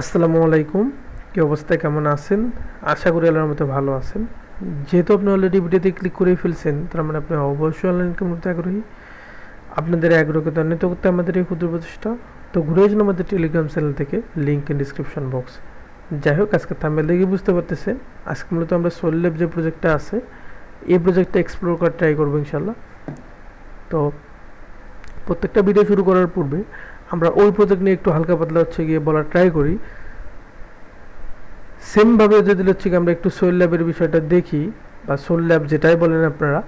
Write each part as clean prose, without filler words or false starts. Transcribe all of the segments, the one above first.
আসসালামু আলাইকুম। কি অবস্থা, কেমন আছেন? আশা করি আল্লাহর মতো ভালো আছেন। যেহেতু আপনি অলরেডি ভিডিওতে ক্লিক করে ফেলছেন, তার মানে আপনি অবশ্যই অনলাইন ইনকাম করতে আগ্রহী। আপনাদের আগ্রহকে ত্বরান্বিত করতে আমাদের এই ক্ষুদ্র প্রচেষ্টা। তো ঘুরে আসুন আমাদের টেলিগ্রাম চ্যানেল থেকে, লিঙ্ক ইন ডিসক্রিপশন বক্স। যাই হোক, আজকে থাম্বনেল দেখে বুঝতে পারতেছেন আজকে মূলত আমরা সোলল্যাব যে প্রজেক্টটা আছে এই প্রজেক্টটা এক্সপ্লোর করার ট্রাই করবো ইনশাল্লাহ। তো প্রত্যেকটা ভিডিও শুরু করার পূর্বে আমরা ওই প্রজেক্ট নিয়ে একটু হালকা পাতলা গিয়ে বলার ট্রাই করি। সেমভাবে যদি আমরা একটু সোল ল্যাবের বিষয়টা দেখি, বা সোল ল্যাব যেটাই বলেন আপনারা,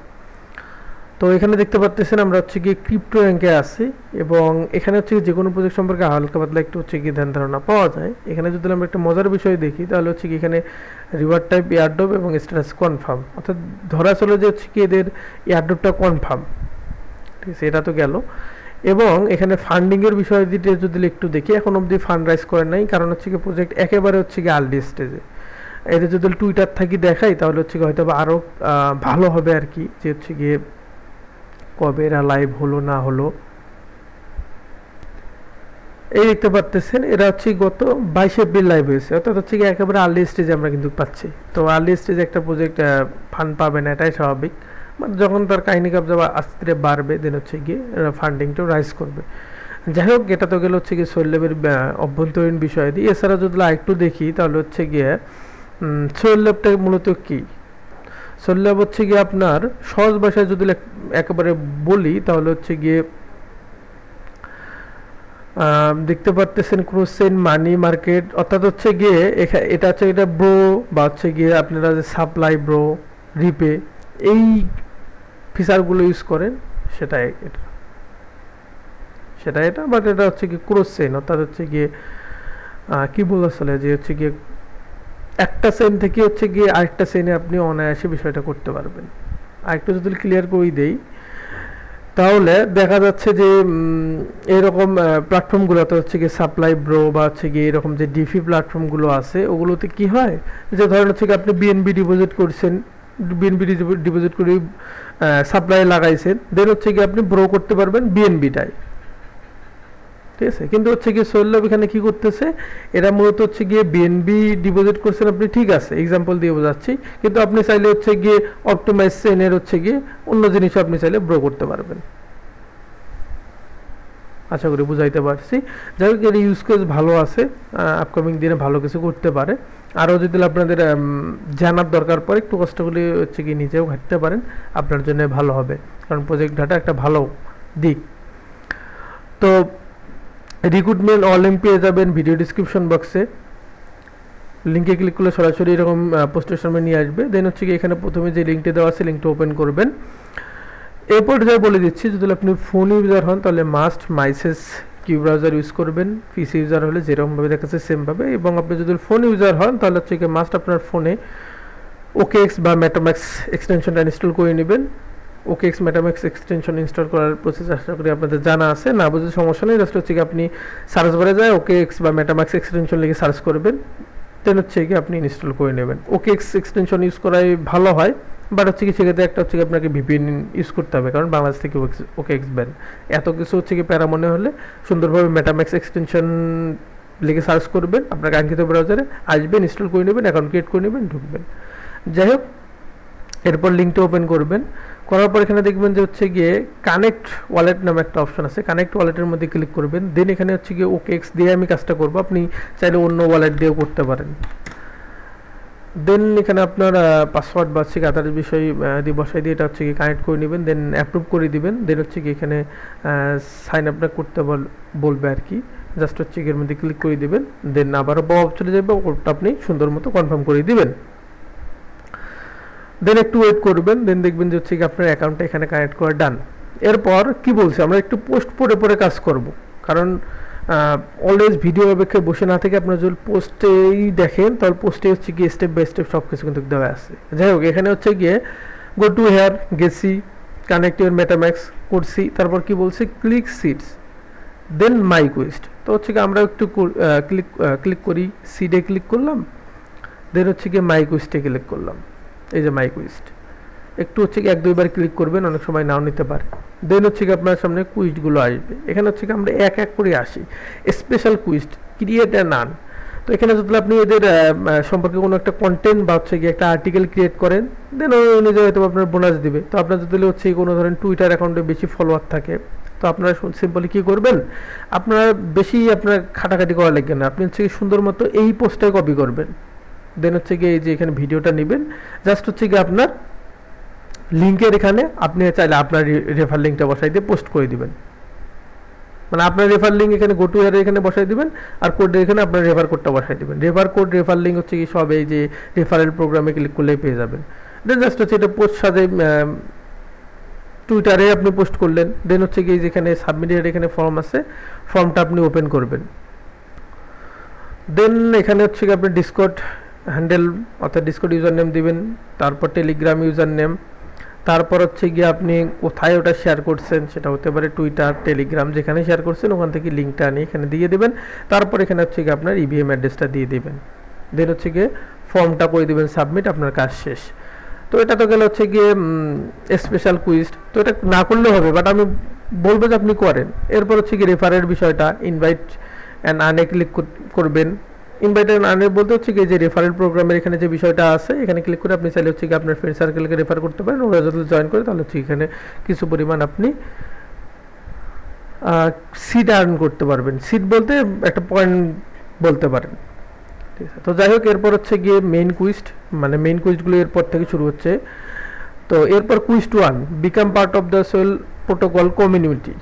তো এখানে দেখতে পাচ্ছেন আমরা গিয়ে ক্রিপ্টো র্যাঙ্কে আছি, এবং এখানে যে কোনো প্রজেক্ট সম্পর্কে হালকা পাতলা একটু গিয়ে ধ্যান ধারণা পাওয়া যায়। এখানে যদি আমরা একটা মজার বিষয় দেখি, তাহলে কি এখানে রিওয়ার্ড টাইপ এয়ারড্রপ এবং স্ট্যাটাস কনফার্ম, অর্থাৎ ধরা চলে যে কি এদের এয়ারড্রপটা কনফার্ম। ঠিক আছে, এটা তো গেল। এবং এখানে ফান্ডিংয়ের বিষয় যদি একটু দেখি, এখন অবধি ফান্ড রাইজ করে নাই, কারণ কি প্রজেক্ট একেবারে কি আর্লি স্টেজে। এদের যদি টুইটার থাকি দেখাই, তাহলে কি হয়তো আরও ভালো হবে আর কি, যে গিয়ে কবে এরা লাইভ হলো না হলো। এই দেখতে পারতেছেন এরা গত 22 এপ্রিল লাইভ হয়েছে, অর্থাৎ একেবারে আর্লি স্টেজে আমরা কিন্তু পাচ্ছি। তো আর্লি স্টেজে একটা প্রজেক্ট ফান্ড পাবে না, এটাই স্বাভাবিক। মানে যখন তার কাহিনী কাপ যাওয়া আস্তে বাড়বে, দেন গিয়ে ফান্ডিংটাও রাইজ করবে। যাই হোক, এটা তো গেল গিয়ে সোল ল্যাবের অভ্যন্তরীণ বিষয় দিয়ে। এছাড়া যদি একটু দেখি, তাহলে গিয়ে সোল ল্যাবটা মূলত কি। সোল ল্যাব গিয়ে আপনার সহজ ভাষায় যদি একেবারে বলি, তাহলে গিয়ে দেখতে পারতেছেন ক্রস চেইন মানি মার্কেট, অর্থাৎ গিয়ে এটা এটা ব্রো, বা গিয়ে আপনারা যে সাপ্লাই ব্রো, রিপে, এই ফিচারগুলো ইউজ করেন, সেটাই এটা বাট এটা কি ক্রস চেইন, অর্থাৎ গিয়ে কি বলা চলে, যে গিয়ে একটা চেইন থেকে গিয়ে আরেকটা চেইনে আপনি অনায়াসে বিষয়টা করতে পারবেন। আরেকটু যদি ক্লিয়ার করে দেই, তাহলে দেখা যাচ্ছে যে এরকম প্ল্যাটফর্মগুলোতে গিয়ে সাপ্লাই ব্রো, বা গিয়ে এরকম যে ডিফি প্ল্যাটফর্মগুলো আছে, ওগুলোতে কি হয়, যে ধরেন আপনি বিএনবি ডিপোজিট করছেন, বিএনবি ডিপোজিট করে সাপ্লাই লাগাইছেন, দেন গিয়ে আপনি ব্রো করতে পারবেন বিএনবিটাই। ঠিক আছে, কিন্তু গিয়ে সোল ল্যাব এখানে কি করতেছে, এরা মূলত গিয়ে বিএনবি ডিপোজিট করছেন আপনি, ঠিক আছে, এক্সাম্পল দিয়ে বোঝাচ্ছি, কিন্তু আপনি চাইলে গিয়ে অপটিমাইজ চেইনের গিয়ে অন্য জিনিসও আপনি চাইলে ব্রো করতে পারবেন। আশা করি বুঝাইতে পারছি। যাই হোক, এর ইউজ কেস ভালো আছে, আপকামিং দিনে ভালো কিছু করতে পারে। আরও যদি আপনাদের জানার দরকার পড়ে, একটু কষ্ট করে গিয়ে নিজেও ঘাটতে পারেন, আপনার জন্য ভালো হবে, কারণ প্রজেক্ট ডাটা একটা ভালো দিক। তো রিক্রুটমেন্ট অল লিঙ্ক পেয়ে যাবেন ভিডিও ডিসক্রিপশন বক্সে, লিঙ্কে ক্লিক করলে সরাসরি এরকম পোস্টের সামনে নিয়ে আসবে। দেন কি এখানে প্রথমে যে লিঙ্কটি দেওয়া আছে, লিঙ্কটা ওপেন করবেন। এরপর যা বলে দিচ্ছি, যদি আপনি ফোন ইউজার হন, তাহলে মাস্ট মাইসেস কিউ ব্রাউজার ইউজ করবেন। পিসি ইউজার হলে যেরকমভাবে দেখাচ্ছে সেমভাবে, এবং আপনি যদি ফোন ইউজার হন, তাহলে মাস্ট আপনার ফোনে ওকেএক্স বা মেটাম্যাক্স এক্সটেনশনটা ইনস্টল করে নেবেন। ওকেএক্স মেটাম্যাক্স এক্সটেনশন ইনস্টল করার প্রসেস আশা করি আপনাদের জানা আছে, না বুঝে সমস্যা নেই। জাস্ট আপনি সার্চ বারে যায় ওকেএক্স বা মেটাম্যাক্স এক্সটেনশন লিখে সার্চ করবেন, দেন কি আপনি ইনস্টল করে নেবেন। ওকেএক্স এক্সটেনশন ইউজ করাই ভালো হয়, বাট কি সেক্ষেত্রে একটা আপনাকে ভিপিএন ইউজ করতে হবে, কারণ বাংলাদেশ থেকে ওকেএক্স ব্যান। এত কিছু কি প্যারা মনে হলে সুন্দরভাবে মেটাম্যাক্স এক্সটেনশন লিখে সার্চ করবেন, আপনার কাঙ্ক্ষিত ব্রাউজারে আসবেন, ইনস্টল করে নেবেন, অ্যাকাউন্ট ক্রিয়েট করে নেবেন, ঢুকবেন। যাই হোক, এরপর লিঙ্কটা ওপেন করবেন। করার পর এখানে দেখবেন যে গিয়ে কানেক্ট ওয়ালেট নামে একটা অপশন আছে, কানেক্ট ওয়ালেটের মধ্যে ক্লিক করবেন। দেন এখানে গিয়ে ওকেএক্স দিয়ে আমি কাজটা করবো, আপনি চাইলে অন্য ওয়ালেট দিয়েও করতে পারেন। দেন এখানে আপনার পাসওয়ার্ড বা আদার বিষয় দিয়ে বসাই দিয়ে এটা গিয়ে কানেক্ট করে নেবেন, দেন অ্যাপ্রুভ করে দিবেন। দেন গিয়ে এখানে সাইন আপটা করতে বলবে আর কি, জাস্ট এর মধ্যে ক্লিক করে দিবেন। দেন আবারও পপ চলে যাবে, ওটা আপনি সুন্দর মতো কনফার্ম করে দিবেন। দেন একটু ওয়েট করবেন, দেন দেখবেন যে আপনার অ্যাকাউন্টটা এখানে কানেক্ট করা ডান। এরপর কি বলছে, আমরা একটু পোস্ট পরে কাজ করব, কারণ অলওয়েজ ভিডিও অপেক্ষায় বসে না থেকে আপনারা যদি পোস্টেই দেখেন, তাহলে পোস্টে গিয়ে স্টেপ বাই স্টেপ সব কিছু কিন্তু দেওয়া আছে। যাই হোক, এখানে গিয়ে গো টু হেয়ার গেছি, কানেক্ট ইউর মেটাম্যাক্স করছি, তারপর কি বলছে, ক্লিক সিটস, দেন মাই কুইস্ট। তো আমরা একটু ক্লিক করি, সিডে ক্লিক করলাম, দেন গিয়ে মাই কুইস্টে ক্লিক করলাম। এই যে মাই কুইস্ট, একটু এক দুইবার ক্লিক করবেন, অনেক সময় নাও নিতে পারে। দেন আপনার সামনে কুইজগুলো আসবে, এখানে আমরা এক এক করে আসি। স্পেশাল কুইজ, ক্রিয়েট এ নান। তো এখানে যদি আপনি এদের সম্পর্কে কোনো একটা কন্টেন্ট বা হচ্ছে গিয়ে একটা আর্টিকেল ক্রিয়েট করেন, দেন ওই অনুযায়ী হয়তো আপনার বোনাস দিবে। তো আপনার যদি হচ্ছে কোনো ধরেন টুইটার অ্যাকাউন্টে বেশি ফলোয়ার থাকে, তো আপনারা সিম্পলি কী করবেন, আপনারা বেশি আপনার খাটাখাটি করা লাগবে না, আপনি হচ্ছে সুন্দর মতো এই পোস্টটাই কপি করবেন। দেন হচ্ছে গিয়ে এই যে এখানে ভিডিওটা নেবেন, জাস্ট হচ্ছে গিয়ে আপনার লিঙ্কের এখানে আপনি চাইলে আপনার রেফার লিঙ্কটা বসাই দিয়ে পোস্ট করে দিবেন। মানে আপনার রেফার লিঙ্ক এখানে গো টু এর এখানে বসাই দিবেন, আর কোডের এখানে আপনার রেফার কোডটা বসাই দিবেন। রেফার কোড, রেফার লিঙ্ক হচ্ছে কি সব এই যে রেফারেল প্রোগ্রামে ক্লিক করলেই পেয়ে যাবেন। দেন জাস্ট হচ্ছে এটা পোস্ট সাজে টুইটারে আপনি পোস্ট করলেন। দেন হচ্ছে কি যেখানে সাবমিটের এখানে ফর্ম আছে, ফর্মটা আপনি ওপেন করবেন। দেন এখানে হচ্ছে কি আপনি ডিসকর্ড হ্যান্ডেল অর্থাৎ ডিসকর্ড ইউজার নেম দিবেন, তারপর টেলিগ্রাম ইউজার নেম, তারপর হচ্ছে গিয়ে আপনি কোথায় ওটা শেয়ার করছেন, সেটা হতে পারে টুইটার, টেলিগ্রাম, যেখানে শেয়ার করছেন ওখান থেকে লিঙ্কটা আনি এখানে দিয়ে দেবেন। তারপর এখানে হচ্ছে গিয়ে আপনার ইভিএম অ্যাড্রেসটা দিয়ে দেবেন। দেন হচ্ছে গিয়ে ফর্মটা করে দেবেন সাবমিট, আপনার কাজ শেষ। তো এটা তো গেলে হচ্ছে গিয়ে স্পেশাল কুইজ। তো এটা না করলেও হবে, বাট আমি বলবো যে আপনি করেন। এরপর হচ্ছে কি রেফারের বিষয়টা, ইনভাইট অ্যান্ড আনে ক্লিক করবেন। ইনভাইট অ্যান্ড আনে বলতে হচ্ছে কি যে রেফারেল প্রোগ্রামের এখানে যে বিষয়টা আছে এখানে ক্লিক করে আপনি চাইলে হচ্ছে কি আপনার ফ্রেন্ড সার্কেলকে রেফার করতে পারেন। ওরা যদি জয়েন করে তাহলে হচ্ছে এখানে কিছু পরিমাণ আপনি সিট আর্ন করতে পারবেন। সিট বলতে একটা পয়েন্ট বলতে পারেন, ঠিক আছে। তো যাই হোক, এরপর হচ্ছে গিয়ে মেইন কুইজ, মানে মেইন কুইজগুলো এরপর থেকে শুরু হচ্ছে। তো এরপর quiz 1, become part of the Swell protocol community.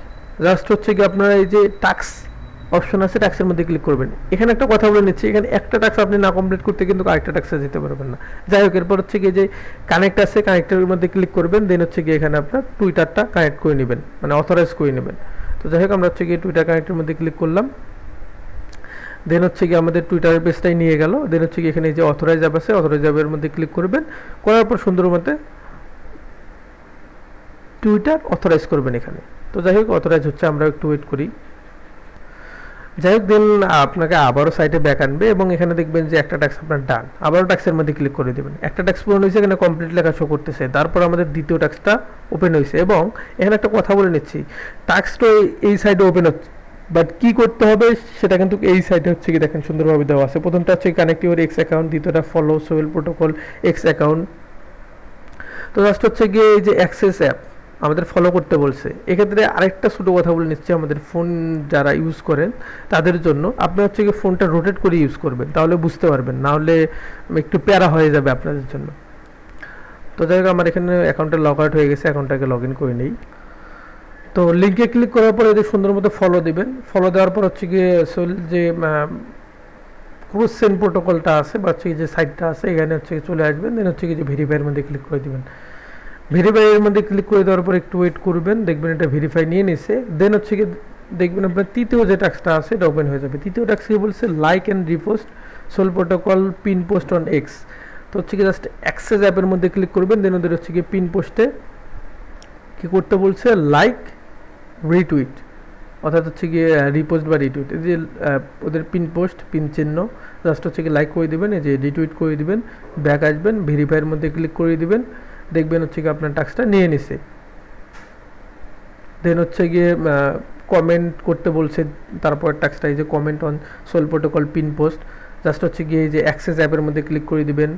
Just হচ্ছে কি আপনারা এই যে টাস্ক অপশন আছে, টাস্কের মধ্যে ক্লিক করবেন। এখানে একটা কথা বলে নিচ্ছি, এখানে একটা টাস্ক আপনি না কমপ্লিট করতে কিন্তু আরেকটা টাস্কে যেতে পারবেন না। যাই হোক, এরপর হচ্ছে গিয়ে যে কানেক্ট আছে, কানেক্টের মধ্যে ক্লিক করবেন। দেন হচ্ছে গিয়ে এখানে আপনার টুইটারটা কানেক্ট করে নেবেন, মানে অথরাইজ করে নেবেন। তো যাই হোক, আমরা হচ্ছে গিয়ে টুইটার কানেক্টের মধ্যে ক্লিক করলাম। দেন হচ্ছে গিয়ে আমাদের টুইটারের পেজটাই নিয়ে গেল। দেন হচ্ছে গিয়ে এখানে যে অথরাইজ অ্যাপ আছে, অথরাইজ অ্যাপের মধ্যে ক্লিক করবেন, করার পর সুন্দর মতে টুইটার অথরাইজ করবেন এখানে। তো যাই হোক, অথরাইজ হচ্ছে, আমরা একটু ওয়েট করি। যাই হোক, দেন আপনাকে আবারও সাইটে ব্যাক আনবে এবং এখানে দেখবেন যে একটা ট্যাক্স আপনার ডান। আবারও ট্যাক্সের মধ্যে ক্লিক করে দেবেন। একটা ট্যাক্স পূরণ হয়েছে, এখানে কমপ্লিট লেখা শো করতেছে। তারপর আমাদের দ্বিতীয় ট্যাক্সটা ওপেন হয়েছে এবং এখানে একটা কথা বলে নিচ্ছি, ট্যাক্সটা এই সাইডে ওপেন হচ্ছে, বাট কি করতে হবে সেটা কিন্তু এই সাইডে হচ্ছে কি দেখেন সুন্দরভাবে দেওয়া আছে। প্রথমটা হচ্ছে কানেক্ট ইউর এক্স অ্যাকাউন্ট, দ্বিতীয়টা follow Soyel protocol x account. তো জাস্ট হচ্ছে গিয়ে এই যে অ্যাক্সেস অ্যাপ আমাদের ফলো করতে বলছে। এক্ষেত্রে আরেকটা ছোটো কথা বলে নিচ্ছি, আমাদের ফোন যারা ইউজ করেন তাদের জন্য, আপনি হচ্ছে গিয়ে ফোনটা রোটেট করে ইউজ করবেন, তাহলে বুঝতে পারবেন, না হলে একটু প্যারা হয়ে যাবে আপনাদের জন্য। তো যাই হোক, আমার এখানে অ্যাকাউন্টটা লগ আউট হয়ে গেছে, অ্যাকাউন্টটাকে লগ ইন করে নেই। তো লিঙ্কে ক্লিক করার পরে এদের সুন্দর মতো ফলো দিবেন। ফলো দেওয়ার পর হচ্ছে গিয়ে যে ক্রস সেন্ড প্রোটোকলটা আছে বা হচ্ছে যে সাইটটা আছে এখানে হচ্ছে চলে আসবেন। দেন হচ্ছে কি যে ভেরিফাইয়ের মধ্যে ক্লিক করে দিবেন। ভেরিফাইয়ের মধ্যে ক্লিক করে দেওয়ার পর একটু ওয়েট করবেন, দেখবেন এটা ভেরিফাই নিয়ে নিছে। দেন হচ্ছে কি দেখবেন আপনার তৃতীয় যে টাস্কটা আছে এটা ওপেন হয়ে যাবে। তৃতীয় টাস্ক কি বলছে, like and repost Soul Protocol pin post on X. তো হচ্ছে কি জাস্ট অ্যাক্সেস অ্যাপের মধ্যে ক্লিক করবেন। দেন ওদের হচ্ছে কি পিন পোস্টে কী করতে বলছে, লাইক রিটুইট, অর্থাৎ হচ্ছে গিয়ে রিপোস্ট বা রিটুইট। এই যে ওদের পিন পোস্ট, পিন চিহ্ন, জাস্ট হচ্ছে কি লাইক করে দেবেন, এই যে রিটুইট করে দিবেন, ব্যাক আসবেন, ভেরিফাইয়ের মধ্যে ক্লিক করে দিবেন। দেখবেন হচ্ছে কি আপনার টাস্কটা নিয়ে নিছে। দেন হচ্ছে গিয়ে কমেন্ট করতে বলছে, তারপর টাস্কটা এই যে comment on Soul Protocol pin post, just হচ্ছে গিয়ে এই যে অ্যাক্সেস অ্যাপের মধ্যে ক্লিক করে দিবেন।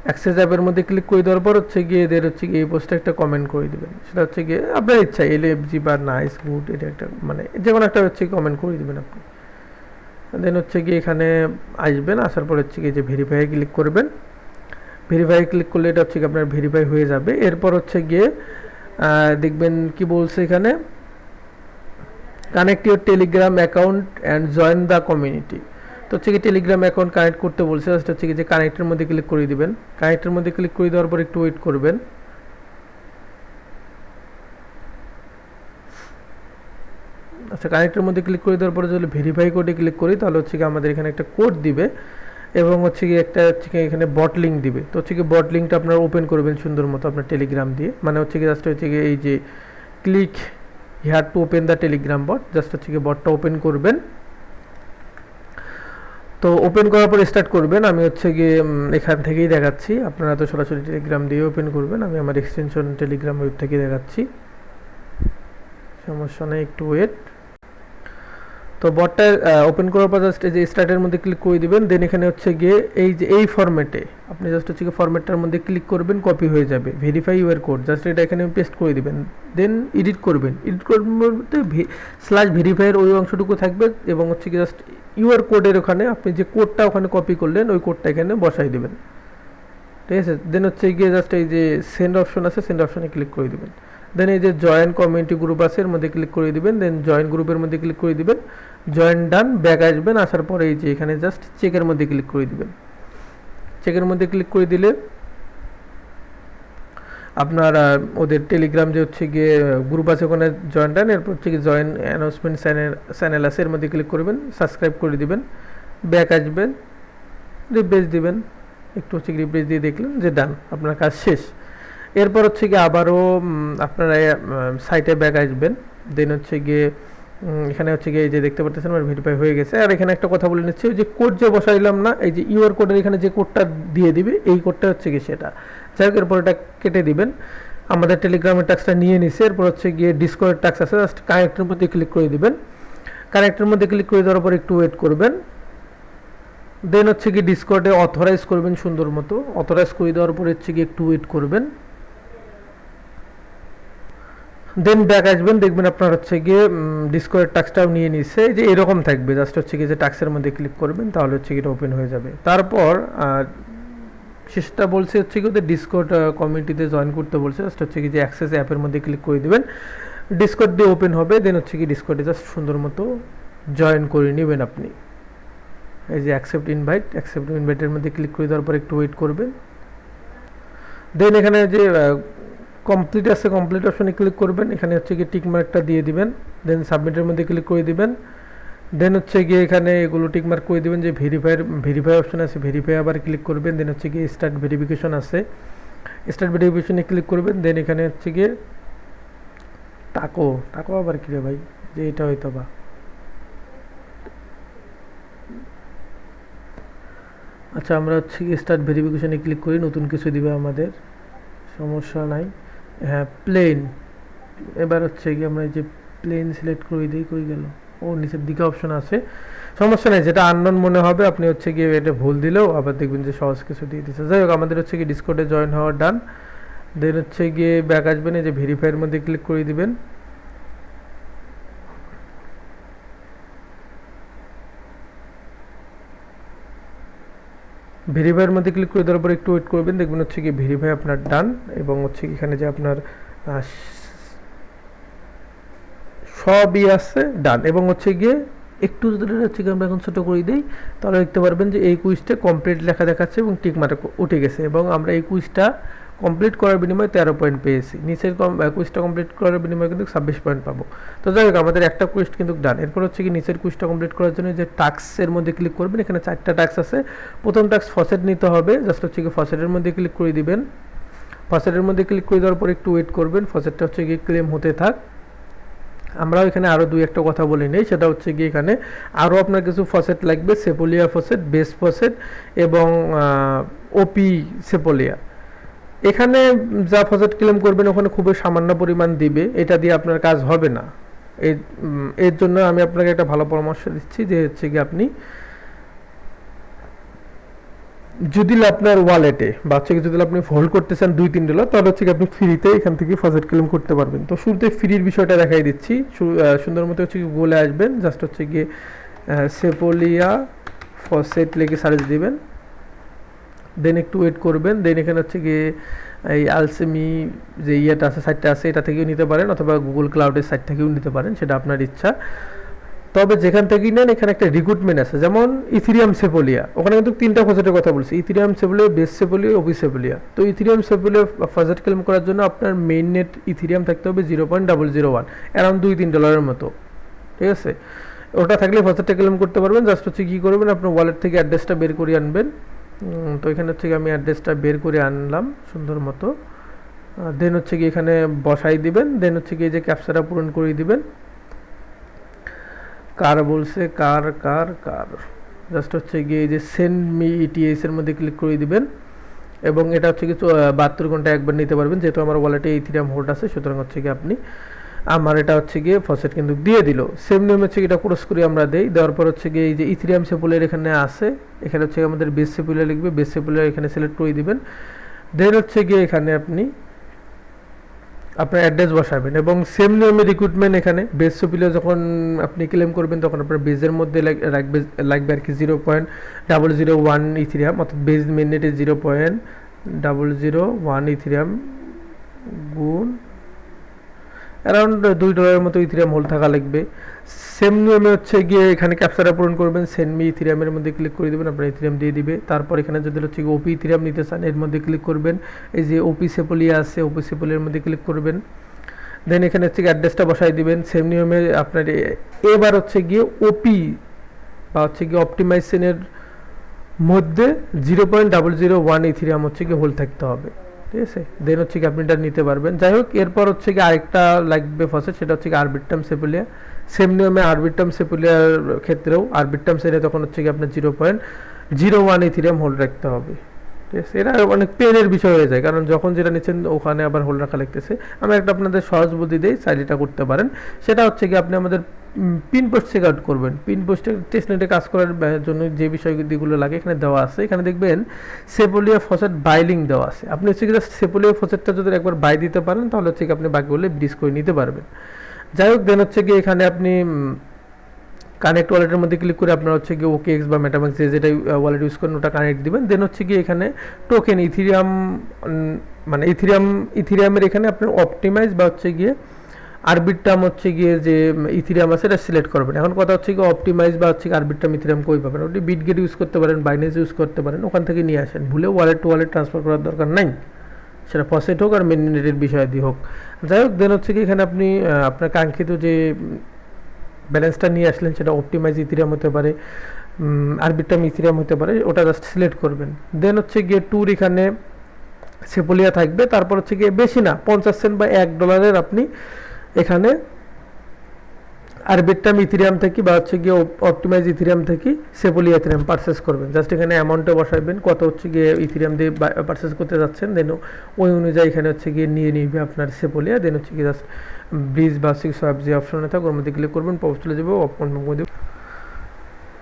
অ্যাক্সেস অ্যাপের মধ্যে ক্লিক করে দেওয়ার পর হচ্ছে গিয়ে এদের হচ্ছে গিয়ে এই পোস্টে একটা কমেন্ট করে দিবেন। সেটা হচ্ছে গিয়ে আপনার ইচ্ছা, LFG বা নাইস গুড, এটা একটা মানে যে কোনো একটা হচ্ছে কমেন্ট করে দিবেন আপনি। দেন হচ্ছে গিয়ে এখানে আসবেন, আসার পর হচ্ছে গিয়ে যে ভেরিফাই ক্লিক করবেন। ভেরিফাই ক্লিক করলে এটা হচ্ছে কি আপনার ভেরিফাই হয়ে যাবে। এরপর হচ্ছে গিয়ে দেখবেন কি বলছে এখানে, connect your Telegram account and join the community. তো হচ্ছে কি টেলিগ্রাম অ্যাকাউন্ট কানেক্ট করতে বলছে, জাস্ট হচ্ছে কি যে কানেক্টের মধ্যে ক্লিক করে দিবেন। কানেক্টের মধ্যে ক্লিক করে দেওয়ার পর একটু ওয়েট করবেন। আচ্ছা, কানেক্টের মধ্যে ক্লিক করে দেওয়ার পরে যদি ভেরিফাই কোডে ক্লিক করি তাহলে হচ্ছে কি আমাদের এখানে একটা কোড দিবে এবং হচ্ছে কি একটা হচ্ছে কি এখানে বট লিঙ্ক দিবে। তো হচ্ছে কি বট লিঙ্কটা আপনারা ওপেন করবেন সুন্দর মতো আপনার টেলিগ্রাম দিয়ে, মানে হচ্ছে কি জাস্ট হচ্ছে কি এই যে click here to open the Telegram bot, just হচ্ছে কি বটটা ওপেন করবেন। তো ওপেন করার পর স্টার্ট করবেন। আমি হচ্ছে গিয়ে এখান থেকেই দেখাচ্ছি, আপনারা তো সরাসরি টেলিগ্রাম দিয়ে ওপেন করবেন, আমি আমার এক্সটেনশন টেলিগ্রাম ওয়েব থেকে দেখাচ্ছি, সমস্যা নেই, একটু ওয়েট। তো বটটা ওপেন করার পর জাস্ট এই যে স্টার্টের মধ্যে ক্লিক করে দিবেন, দেন এখানে হচ্ছে গিয়ে এই যে এই ফরম্যাটে আপনি জাস্ট হচ্ছে গিয়ে ফরম্যাটটার মধ্যে ক্লিক করবেন, কপি হয়ে যাবে ভেরিফাই ইউর কোড, জাস্ট এটা এখানে পেস্ট করে দিবেন, দেন এডিট করবেন, এডিট করবেন বলতে স্ল্যাশ ভেরিফাইয়ের ওই অংশটুকু থাকবে এবং হচ্ছে কি জাস্ট ইউর কোডের ওখানে আপনি যে কোডটা ওখানে কপি করলেন ওই কোডটা এখানে বসাই দিবেন, ঠিক আছে। দেন হচ্ছে গিয়ে জাস্ট এই যে সেন্ড অপশন আছে, সেন্ড অপশনে ক্লিক করে দিবেন, দেন এই যে জয়েন কমিউনিটি গ্রুপ আছে এর মধ্যে ক্লিক করে দিবেন, দেন জয়েন গ্রুপের মধ্যে ক্লিক করে দিবেন, জয়েন ডান, ব্যাক আসবেন, আসার পরে এই যে এখানে জাস্ট চেকের মধ্যে ক্লিক করে দিবেন, চেকের মধ্যে ক্লিক করে দিলে আপনার ওদের টেলিগ্রাম যে হচ্ছে গিয়ে গ্রুপ আছে ওখানে জয়েন ডান, এরপর হচ্ছে গিয়ে জয়েন অ্যানাউন্সমেন্ট চ্যানেল আছে এর মধ্যে ক্লিক করবেন, সাবস্ক্রাইব করে দিবেন, ব্যাক আসবেন, রিফ্রেশ দিবেন, একটু হচ্ছে রিফ্রেশ দিয়ে দেখলেন যে ডান, আপনার কাজ শেষ। এরপর হচ্ছে গিয়ে আবারও আপনারা সাইটে ব্যাক আসবেন, দেন হচ্ছে গিয়ে এখানে হচ্ছে গিয়ে এই যে দেখতে পাচ্ছেন আমার ভেরিফাই হয়ে গেছে। আর এখানে একটা কথা বলে নিচ্ছি, ওই যে কোড যে বসাইলাম না, এই যে ইউআর কোডের এখানে যে কোডটা দিয়ে দিবে এই কোডটা হচ্ছে গিয়ে সেটা, যাই হোক এরপর এটা কেটে দিবেন। আমাদের টেলিগ্রামের টাস্কটা নিয়ে নিছে, এরপর হচ্ছে গিয়ে ডিসকর্ডের টাস্ক আছে, জাস্ট কানেক্টের মধ্যে ক্লিক করে দিবেন, কানেক্টের মধ্যে ক্লিক করে দেওয়ার পর একটু ওয়েট করবেন, দেন হচ্ছে গিয়ে ডিসকর্ডে অথরাইজ করবেন সুন্দর মতো, অথরাইজ করে দেওয়ার পর হচ্ছে গিয়ে একটু ওয়েট করবেন, দেন ব্যাক আসবেন, দেখবেন আপনার হচ্ছে গিয়ে ডিসকর্ডের টাস্কটাও নিয়ে নিচ্ছে, যে এরকম থাকবে, জাস্ট হচ্ছে গিয়ে যে টাস্কের মধ্যে ক্লিক করবেন তাহলে হচ্ছে গিয়ে এটা ওপেন হয়ে যাবে। তারপর শেষটা বলছে হচ্ছে কি ওদের ডিসকর্ড কমিউনিটিতে জয়েন করতে বলছে, জাস্ট হচ্ছে কি যে অ্যাক্সেস অ্যাপের মধ্যে ক্লিক করে দেবেন, ডিসকর্ড দিয়ে ওপেন হবে, দেন হচ্ছে কি ডিসকর্ডে জাস্ট সুন্দর মতো জয়েন করে নেবেন আপনি। এই যে অ্যাকসেপ্ট ইনভাইটের মধ্যে ক্লিক করে দেওয়ার পর একটু ওয়েট করবেন, দেন এখানে যে কমপ্লিট আছে কমপ্লিট অপশনে ক্লিক করবেন, এখানে হচ্ছে গিয়ে টিক মার্কটা দিয়ে দিবেন, দেন সাবমিটের মধ্যে ক্লিক করে দিবেন, দেন হচ্ছে গিয়ে এখানে এগুলো টিক মার্ক করে দিবেন, যে ভেরিফাই অপশন আছে ভেরিফাই আবার ক্লিক করবেন, দেন হচ্ছে গিয়ে স্টার্ট ভেরিফিকেশন আছে স্টার্ট ভেরিফিকেশনে ক্লিক করবেন, দেন এখানে হচ্ছে গিয়ে টাকো আবার কি রে ভাই, যে এটা হয়তো বা আচ্ছা আমরা হচ্ছে গিয়ে স্টার্ট ভেরিফিকেশনে ক্লিক করি, নতুন কিছু দিবে আমাদের, সমস্যা নাই। হ্যাঁ প্লেন, এবার হচ্ছে গিয়ে আমরা এই যে প্লেন সিলেক্ট করে দিই, কই গেল, ও নিচের দিকে অপশন আছে, সমস্যা নেই, যেটা আননোন মনে হবে আপনি হচ্ছে গিয়ে এটা ভুল দিলেও আবার দেখবেন যে সহজ কিছু দিয়ে দিচ্ছে। যাই হোক আমাদের হচ্ছে গিয়ে ডিসকর্ডে জয়েন হওয়ার ডান, দেন হচ্ছে গিয়ে ব্যাক আসবেন, এই যে ভেরিফাইয়ের মধ্যে ক্লিক করে দিবেন, ভেরিফাইয়ের মধ্যে ক্লিক করে দেওয়ার পর একটু ওয়েট করবেন, দেখবেন হচ্ছে কি ভেরিফাই আপনার ডান, এবং হচ্ছে এখানে যে আপনার সবই আছে ডান, এবং হচ্ছে গিয়ে একটু যদি হচ্ছে গিয়ে আমরা এখন ছোটো করে দিই তাহলে দেখতে পারবেন যে এই কুইজটা কমপ্লিট লেখা দেখাচ্ছে এবং টিক মার্ক উঠে গেছে, এবং আমরা এই কুইজটা কমপ্লিট করার বিনিময়ে 13 পয়েন্ট পেয়েছি, নিচের কুইজটা কমপ্লিট করার বিনিময়ে কিন্তু 26 পয়েন্ট পাবো। তো যাই হোক আমাদের একটা কুইজ কিন্তু ডান। এরপর হচ্ছে কি নিচের কুইজটা কমপ্লিট করার জন্য যে টাস্কের মধ্যে ক্লিক করবেন, এখানে 4টা টাস্ক আছে, প্রথম টাস্ক ফসেট নিতে হবে, জাস্ট হচ্ছে কি ফসেটের মধ্যে ক্লিক করে দিবেন, ফসেটের মধ্যে ক্লিক করে দেওয়ার পর একটু ওয়েট করবেন, ফসেটটা হচ্ছে গিয়ে ক্লেম হতে থাক। আমরাও এখানে আরও দুই একটা কথা বলে নেই, সেটা হচ্ছে গিয়ে এখানে আরও আপনার কিছু ফসেট লাগবে, সেপোলিয়া ফসেট, বেস ফসেট এবং ওপি সেপোলিয়া। এখানে যা ফসেট ক্লেম করবেন ওখানে খুবই সামান্য পরিমাণ দিবে, এটা দিয়ে আপনার কাজ হবে না। এর জন্য আমি আপনাকে একটা ভালো পরামর্শ দিচ্ছি, যে হচ্ছে কি আপনি যদি আপনার ওয়ালেটে বা হচ্ছে যদি আপনি হোল্ড করতে চান $2-3, তাহলে হচ্ছে আপনি ফ্রিতে এখান থেকে ফসেট ক্লেম করতে পারবেন। তো শুরুতে ফ্রির বিষয়টা দেখাই দিচ্ছি, সুন্দর মতো হচ্ছে কি গুগলে আসবেন, জাস্ট হচ্ছে গিয়ে সেপোলিয়া ফসেট লিখে সার্চ দিবেন, দেন একটু ওয়েট করবেন, দেন এখানে হচ্ছে গিয়ে এই আলসেমি যে ইয়েটা আছে সাইটটা আছে এটা থেকেও নিতে পারেন, অথবা গুগল ক্লাউডের সাইট থেকেও নিতে পারেন, সেটা আপনার ইচ্ছা। তবে যেখান থেকেই নেন এখানে একটা রিক্রুটমেন্ট আছে, যেমন ইথিরিয়াম সেপোলিয়া, ওখানে কিন্তু 3টা ফসেটের কথা বলছি, ইথিরিয়াম সেপোলিয়া, বেস সেপোলিয়া, ওপি সেপোলিয়া। তো ইথিরিয়াম সেপোলিয়া ফসেট ক্লেম করার জন্য আপনার মেইন নেট ইথিরিয়াম থাকতে হবে 0.001, অ্যারাউন্ড $2-3 মতো, ঠিক আছে। ওটা থাকলে ফসেটটা ক্লেম করতে পারবেন। জাস্ট হচ্ছে কী করবেন, আপনার ওয়ালেট থেকে অ্যাড্রেসটা বের করে আনবেন। তো এখানে হচ্ছে আমি অ্যাড্রেসটা বের করে আনলাম সুন্দর মতো, দেন হচ্ছে কি এখানে বসাই দিবেন, দেন হচ্ছে কি এই যে ক্যাপচাটা পূরণ করে দিবেন, কার বলছে কার জাস্ট হচ্ছে গিয়ে এই যে সেন্ড মি ইটিএস এর মধ্যে ক্লিক করে দিবেন, এবং এটা হচ্ছে কি 72 ঘন্টা একবার নিতে পারবেন, যেহেতু আমার ওয়ালেটে ইথিরিয়াম হোল্ড আছে, সুতরাং হচ্ছে কি আপনি আমার এটা হচ্ছে গিয়ে ফসেট কিন্তু দিয়ে দিল। সেম নিয়ম হচ্ছে এটা ক্রস করে আমরা দেই, দেওয়ার পর হচ্ছে গিয়ে এই যে ইথেরিয়াম সেপুলার এখানে আছে, এখানে হচ্ছে আমাদের বেস সেপুলার লিখবে, বেস সেপুলার এখানে সিলেক্ট করে দিবেন। দেন হচ্ছে গিয়ে এখানে আপনি আপনার অ্যাড্রেস বসাবেন এবং সেম নিয়মে রিক্রুটমেন্ট এখানে বেস সেপুলার যখন আপনি ক্লেম করবেন তখন আপনার বেজের মধ্যে লাগবে আর কি 0.001 ইথেরিয়াম, অর্থাৎ বেজ মিনিটে 0.001 ইথেরিয়াম গুণ অ্যারাউন্ড $2 মতো ইথেরিয়াম হোল্ড থাকা লাগবে। সেম নিয়মে হচ্ছে গিয়ে এখানে ক্যাপচারে পূরণ করবেন, সেন্ড মি ইথেরিয়ামের মধ্যে ক্লিক করে দেবেন, আপনার ইথেরিয়াম দিয়ে দিবে। তারপর এখানে যদি হচ্ছে ওপি ইথেরিয়াম নিতে চান এর মধ্যে ক্লিক করবেন, এই যে ওপি সেপোলিয়া আছে ওপি সেপোলিয়ার মধ্যে ক্লিক করবেন। দেন এখানে হচ্ছে অ্যাড্রেসটা বসাই দিবেন সেম নিয়মে আপনার। এবার হচ্ছে গিয়ে ওপি বা হচ্ছে গিয়ে অপটিমাইজেশনের মধ্যে 0.001 ইথেরিয়াম হচ্ছে গিয়ে হোল্ড থাকতে হবে, ঠিক আছে। দেন হচ্ছে কি আপনি এটা নিতে পারবেন। যাই হোক, এরপর হচ্ছে কি আরেকটা লাগবে ফসেট, সেটা হচ্ছে কি আরবিট্রাম সেপুলিয়া। সেম নিয়মে আরবিট্রাম সেপুলিয়ার ক্ষেত্রেও আরবিট্রাম সেলে তখন হচ্ছে কি আপনার 0.01 ইথেরিয়াম হোল্ড রাখতে হবে, ঠিক আছে। এটা অনেক পেনের বিষয় হয়ে যায়, কারণ যখন যেটা নিচ্ছেন ওখানে আবার হোল্ড রাখা লাগতেছে। আমি একটা আপনাদের সহজ বুদ্ধি দিই, চাইলে এটা করতে পারেন। সেটা হচ্ছে কি আপনি আমাদের পিন পোস্ট চেক আউট করবেন। পিন পোস্টে টেস্টনেটে কাজ করার জন্য যে বিষয়গুলো লাগে এখানে দেওয়া আছে। এখানে দেখবেন সেপোলিয়া ফসেট বাইলিং দেওয়া আছে। আপনি হচ্ছে কি জাস্ট সেপোলিয়া ফসেটটা যদি একবার বাই দিতে পারেন তাহলে হচ্ছে কি আপনি বাকিগুলো ব্রিজ করে নিতে পারবেন। যাই হোক, দেন হচ্ছে কি এখানে আপনি কানেক্ট ওয়ালেটের মধ্যে ক্লিক করে আপনার হচ্ছে গিয়ে ওকে এক্স বা মেটামাক্স যেটা ওয়ালেট ইউজ করেন ওটা কানেক্ট দিবেন। দেন হচ্ছে গিয়ে এখানে টোকেন ইথেরিয়াম, মানে ইথেরিয়ামের এখানে আপনার অপটিমাইজ বা হচ্ছে গিয়ে আরবিট্রাম হচ্ছে গিয়ে যে ইথেরিয়াম আছে এটা সিলেক্ট করবেন। এখন কথা হচ্ছে গিয়ে অপটিমাইজ বা হচ্ছে আরবিট্রাম ইথেরিয়াম কই পাবেন? আপনি বিটগেট ইউজ করতে পারেন, বাইন্যান্স ইউজ করতে পারেন, ওখান থেকে নিয়ে আসেন। ভুলে ওয়ালেট টু ওয়ালেট ট্রান্সফার করার দরকার নাই, সেটা ফসেট হোক আর মেননেটের বিষয় দিয়ে হোক। যাই হোক, দেন হচ্ছে কি এখানে আপনি আপনার কাঙ্ক্ষিত যে ব্যালেন্সটা নিয়ে আসলেন সেটা অপটিমাইজ ইথেরিয়াম হতে পারে, আরবিট্রাম ইথেরিয়াম হতে পারে, ওটা জাস্ট সিলেক্ট করবেন। দেন হচ্ছে গিয়ে ট্যুর এখানে সেপোলিয়া থাকবে। তারপর হচ্ছে গিয়ে বেশি না, 50 সেন্ট বা $1 আপনি এখানে আরবিট্রাম ইথেরিয়াম থেকে বা হচ্ছে গিয়ে অপটিমাইজ ইথেরিয়াম থেকে সেপোলিয়া ইথেরিয়াম পারচেস করবেন। জাস্ট এখানে অ্যামাউন্টে বসাবেন কত হচ্ছে গিয়ে ইথেরিয়াম দিয়ে পারচেস করতে যাচ্ছেন, দেন ওই অনুযায়ী এখানে হচ্ছে গিয়ে নিয়ে নিবে আপনার সেপোলিয়া। দেন হচ্ছে গিয়ে জাস্ট ব্রিজ বা 6 যে অপশনে থাকে ওর মধ্যে ক্লিক করবেন, পপ চলে যাবে, কনফার্ম করে দেবেন।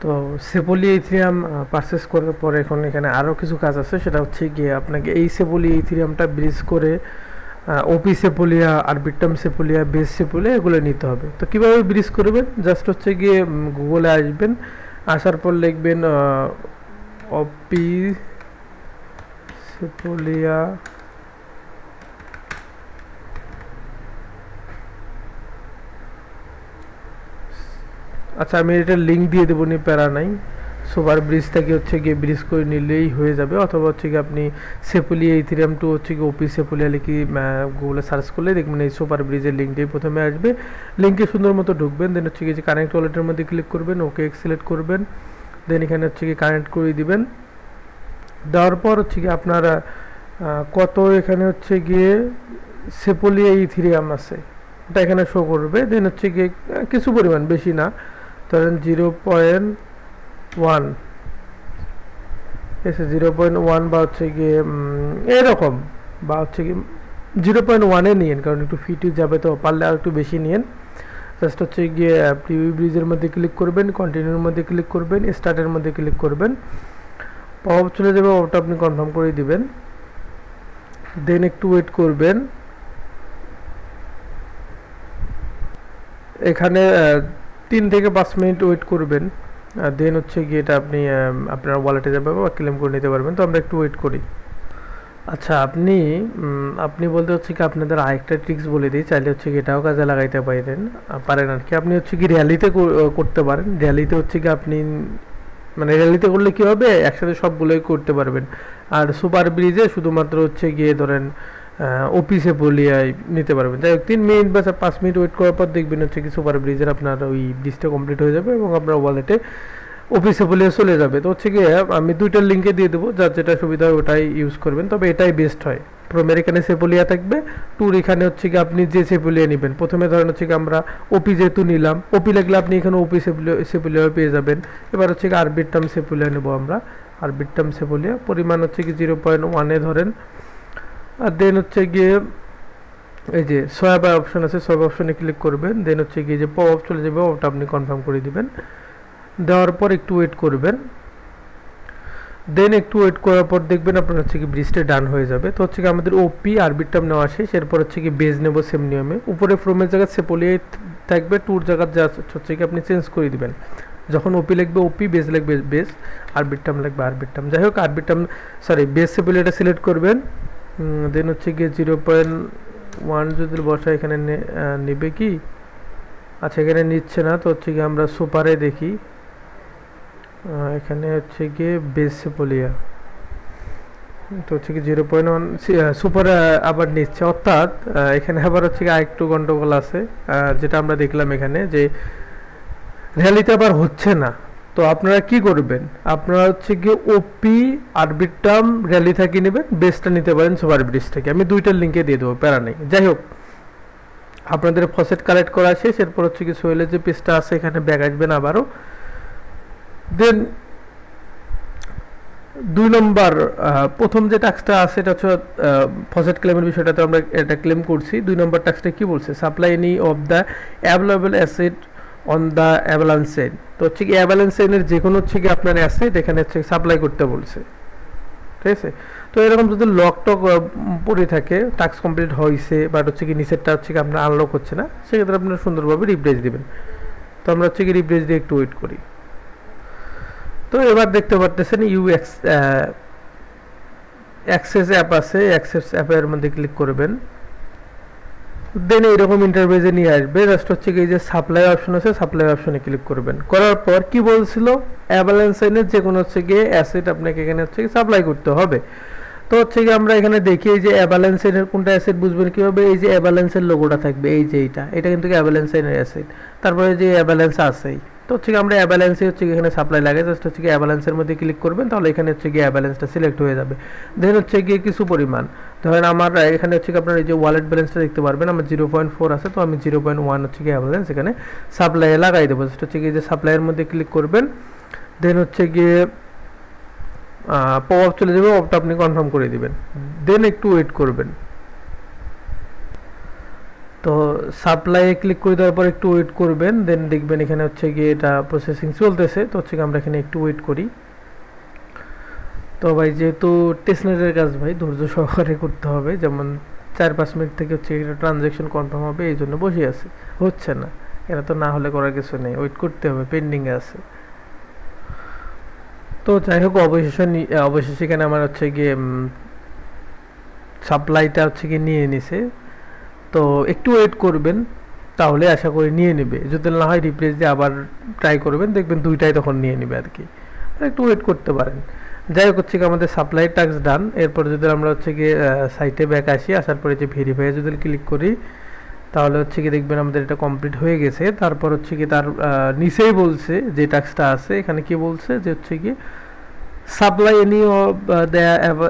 তো সেপোলিয়া ইথেরিয়াম পারচেস করার পরে এখন এখানে আরও কিছু কাজ আছে, সেটা হচ্ছে গিয়ে আপনাকে এই সেপোলিয়া ইথেরিয়ামটা ব্রিজ করে ওপি সেপোলিয়া, আরবিট্রাম সেপোলিয়া, বেস সেপোলিয়া এগুলো নিতে হবে। তো কীভাবে ব্রিজ করবেন? জাস্ট হচ্ছে গিয়ে গুগলে আসবেন, আসার পর লিখবেন ওপি সেপোলিয়া, আচ্ছা আমি এটা লিঙ্ক দিয়ে দেবো, নি প্যারা নাই। সুপার ব্রিজ থেকে হচ্ছে গিয়ে ব্রিজ করে নিলেই হয়ে যাবে, অথবা হচ্ছে গিয়ে আপনি সেপুলিয়া ইথেরিয়াম টু হচ্ছে গিয়ে ওপি সেপুলিয়া লিখে গুগলে সার্চ করলে দেখবেন এই সুপার ব্রিজের লিঙ্কটাই প্রথমে আসবে। লিঙ্কে সুন্দর মতো ঢুকবেন, দেন হচ্ছে গিয়ে যে কানেক্ট ওয়ালেটের মধ্যে ক্লিক করবেন, ওকে সিলেক্ট করবেন, দেন এখানে হচ্ছে গিয়ে কানেক্ট করে দিবেন। দেওয়ার পর হচ্ছে গিয়ে আপনারা কত এখানে হচ্ছে গিয়ে সেপুলিয়া ইথেরিয়াম আছে ওটা এখানে শো করবে। দেন হচ্ছে গিয়ে কিছু পরিমাণ, বেশি না, ধরেন 0.1 এসে 0.1 বা হচ্ছে গিয়ে এরকম, বা হচ্ছে গিয়ে 0.1-এ নিয়েন, কারণ একটু ফিটে যাবে, তো পারলে আর একটু বেশি নিয়েন। জাস্ট হচ্ছে গিয়ে প্রিভিউ ব্রিজের মধ্যে ক্লিক করবেন, কন্টিনিউর মধ্যে ক্লিক করবেন, স্টার্টের মধ্যে ক্লিক করবেন, পপ চলে যাবে, ওটা আপনি কনফার্ম করে দিবেন। দেন একটু ওয়েট করবেন, এখানে 3 থেকে 5 মিনিট ওয়েট করবেন। দেন হচ্ছে গিয়ে এটা আপনি আপনার ওয়ালেটে যাবে বা ক্লেম করে নিতে পারবেন। তো আমরা একটু ওয়েট করি। আচ্ছা, আপনি বলতে হচ্ছে কি আপনাদের আরেকটা ট্রিক্স বলে দিই, চাইলে হচ্ছে কি এটাও কাজে লাগাইতে পারেন আর কি। আপনি হচ্ছে কি র্যালিতে করতে পারেন। র্যালিতে হচ্ছে কি আপনি মানে র্যালিতে করলে কী হবে, একসাথে সবগুলোই করতে পারবেন। আর সুপার ব্রিজে শুধুমাত্র হচ্ছে গিয়ে ধরেন অফিসে বলিয়ে নিতে পারবেন। যাই হোক, 3 মিনিট বা 5 মিনিট ওয়েট করার পর দেখবেন হচ্ছে কি সুপার ব্রিজের আপনার ওই ব্রিজটা কমপ্লিট হয়ে যাবে এবং আপনার ওয়ালেটে অফিসে বলিয়ে চলে যাবে। তো হচ্ছে গিয়ে আমি 2টার লিঙ্কে দিয়ে দেবো, যার যেটা সুবিধা হয় ওটাই ইউজ করবেন, তবে এটাই বেস্ট হয়। প্রথমের এখানে সেপুলিয়া থাকবে, ট্যুর এখানে হচ্ছে কি আপনি যে সেপুলিয়া নেবেন, প্রথমে ধরেন হচ্ছে কি আমরা ওপি যেহেতু নিলাম, ওপি লাগলে আপনি এখানে ওপি সেপুলিয়া পেয়ে যাবেন। এবার হচ্ছে কি আরবিট্রাম সেপুলিয়া নেবো আমরা, আরবিট্রাম সেপুলিয়া পরিমাণ হচ্ছে কি 0.1-এ ধরেন। আর দেন হচ্ছে গিয়ে এই যে সোয়াপ অপশন আছে, সোয়াপ অপশনে ক্লিক করবেন, দেন হচ্ছে গিয়ে যে পপ আপ চলে যাবে, ওটা আপনি কনফার্ম করে দিবেন। দেওয়ার পর একটু ওয়েট করবেন, দেন একটু ওয়েট করার পর দেখবেন আপনার হচ্ছে কি ব্রিজটা ডান হয়ে যাবে। তো হচ্ছে কি আমাদের ওপি আরবিট টার্ম নেওয়া শেষ, এরপর হচ্ছে কি বেজ নেবো সেম নিয়মে। উপরে ফ্রমের জায়গায় সেপোলিয়াই থাকবে, টুর জায়গার যা হচ্ছে কি আপনি চেঞ্জ করে দিবেন। যখন ওপি লিখবে ওপি, বেজ লিখবে বেজ, আরবিট টার্ম লিখবে আরবিট টার্ম। যাই হোক orbit term sorry base সেপোলিয়াটা select করবেন, দেন হচ্ছে গিয়ে 0.1 যদি বসা এখানে নেবে কি, আচ্ছা এখানে নিচ্ছে না, তো হচ্ছে গিয়ে আমরা সুপারে দেখি, এখানে হচ্ছে গিয়ে বেস সেপোলিয়া, তো হচ্ছে কি 0.1 সুপার আবার নিচ্ছে, অর্থাৎ এখানে আবার হচ্ছে কি আরেকটু গন্ডগোল আছে, যেটা আমরা দেখলাম এখানে যে র্যালিতে আবার হচ্ছে না। তো আপনারা কি করবেন, আপনারা হচ্ছে গিয়ে ওপি আরবিট্রাম র্যালি থেকে নেবেন, বেসটা নিতে পারেন সুপার ব্রিজ থেকে, আমি দুইটার লিঙ্কে দিয়ে দেবো, প্যারা নেই। যাই হোক আপনাদের ফসেট কালেক্ট করা শেষ, এরপর হচ্ছে কি সোয়েলের যে পেজটা আছে এখানে ব্যাক আসবেন আবারও, দেন 2 নম্বর প্রথম যে টাস্কটা আছে এটা হচ্ছে ফসেট ক্লেমের বিষয়টাতে আমরা এটা ক্লেম করছি। 2 নম্বর টাস্কটা কি বলছে, supply any of the available asset on the Avalanche chain. তো হচ্ছে কি অ্যাভালান্স চেইনের যে কোনো হচ্ছে কি আপনার অ্যাসেট এখানে হচ্ছে সাপ্লাই করতে বলছে, ঠিক আছে। তো এরকম যদি লক টক পড়ে থাকে, টাস্ক কমপ্লিট হয়েছে বাট হচ্ছে কি নিচেরটা হচ্ছে কি আপনার আনলক হচ্ছে না, সেক্ষেত্রে আপনারা সুন্দরভাবে রিফ্রেশ দিবেন। তো আমরা হচ্ছে কি রিফ্রেশ দিয়ে একটু ওয়েট করি। তো এবার দেখতে পারতেছেন অ্যাক্সেস অ্যাপ আছে, অ্যাক্সেস অ্যাপের মধ্যে ক্লিক করবেন, দেন এইরকম ইন্টারফেসে নিয়ে আসবে। জাস্ট হচ্ছে কি যে সাপ্লাই অপশন আছে, সাপ্লাই অপশনে ক্লিক করবেন, করার পর কি বলছিল অ্যাভালান্স চেইনের যে কোনো হচ্ছে গিয়ে অ্যাসেট আপনাকে এখানে হচ্ছে কি সাপ্লাই করতে হবে। তো হচ্ছে কি আমরা এখানে দেখি এই যে অ্যাভালান্স চেইনের কোনটা অ্যাসেট বুঝবেন কীভাবে, এই যে অ্যাভালান্সের লোগোটা থাকবে, এই যে এটা কিন্তু অ্যাভালান্স চেইনের অ্যাসেট, তারপরে যে অ্যাভালান্স আছেই। তো হচ্ছে কি আমরা অ্যাভালান্সে হচ্ছে এখানে সাপ্লাই লাগে, জাস্ট হচ্ছে কি অ্যাভালান্সের মধ্যে ক্লিক করবেন, তাহলে এখানে হচ্ছে গিয়ে অ্যাভালান্সটা সিলেক্ট হয়ে যাবে। দেন হচ্ছে গিয়ে কিছু পরিমাণ, ধরেন আমার এখানে হচ্ছে কি আপনার এই যে ওয়ালেট ব্যালেন্সটা দেখতে পারবেন আমার 0.4 আছে, তো আমি 0.1 হচ্ছে কি অ্যাভালান্স এখানে সাপ্লাইয়ে লাগাই দেবো। জাস্ট হচ্ছে গিয়ে যে সাপ্লাইয়ের মধ্যে ক্লিক করবেন, দেন হচ্ছে গিয়ে পপ আপ চলে যাবে, পপটা আপনি কনফার্ম করে দিবেন, দেন একটু ওয়েট করবেন। তো সাপ্লাইয়ে ক্লিক করে দেওয়ার পর একটু ওয়েট করবেন, দেন দেখবেন এখানে হচ্ছে গিয়ে এটা প্রসেসিং চলতেছে। তো হচ্ছে আমরা এখানে একটু ওয়েট করি। তো ভাই যেহেতু টেস্টনেটের কাজ ভাই ধৈর্য সহকারে করতে হবে, যেমন 4-5 মিনিট থেকে হচ্ছে এটা ট্রানজ্যাকশন কনফার্ম হবে, এই জন্য বসে আছে, হচ্ছে না, এটা তো না হলে করার কিছু নেই, ওয়েট করতে হবে, পেন্ডিংয়ে আছে। তো যাই হোক অবশেষে এখানে আমার হচ্ছে গিয়ে সাপ্লাইটা হচ্ছে গিয়ে নিয়ে নিছে। তো একটু ওয়েট করবেন, তাহলে আশা করি নিয়ে নেবে, যদি না হয় রিপ্লেস দিয়ে আবার ট্রাই করবেন, দেখবেন দুইটাই তখন নিয়ে নেবে আর কি, একটু ওয়েট করতে পারেন। যাই হোক হচ্ছে কি আমাদের সাপ্লাই টাস্ক ডান। এরপর যদি আমরা হচ্ছে গিয়ে সাইটে ব্যাক আসি, আসার পরে যে ভেরিফাই যদি ক্লিক করি, তাহলে হচ্ছে কি দেখবেন আমাদের এটা কমপ্লিট হয়ে গেছে। তারপর হচ্ছে কি তার নিচেই বলছে যে টাস্কটা আছে এখানে কি বলছে যে হচ্ছে কি supply any of the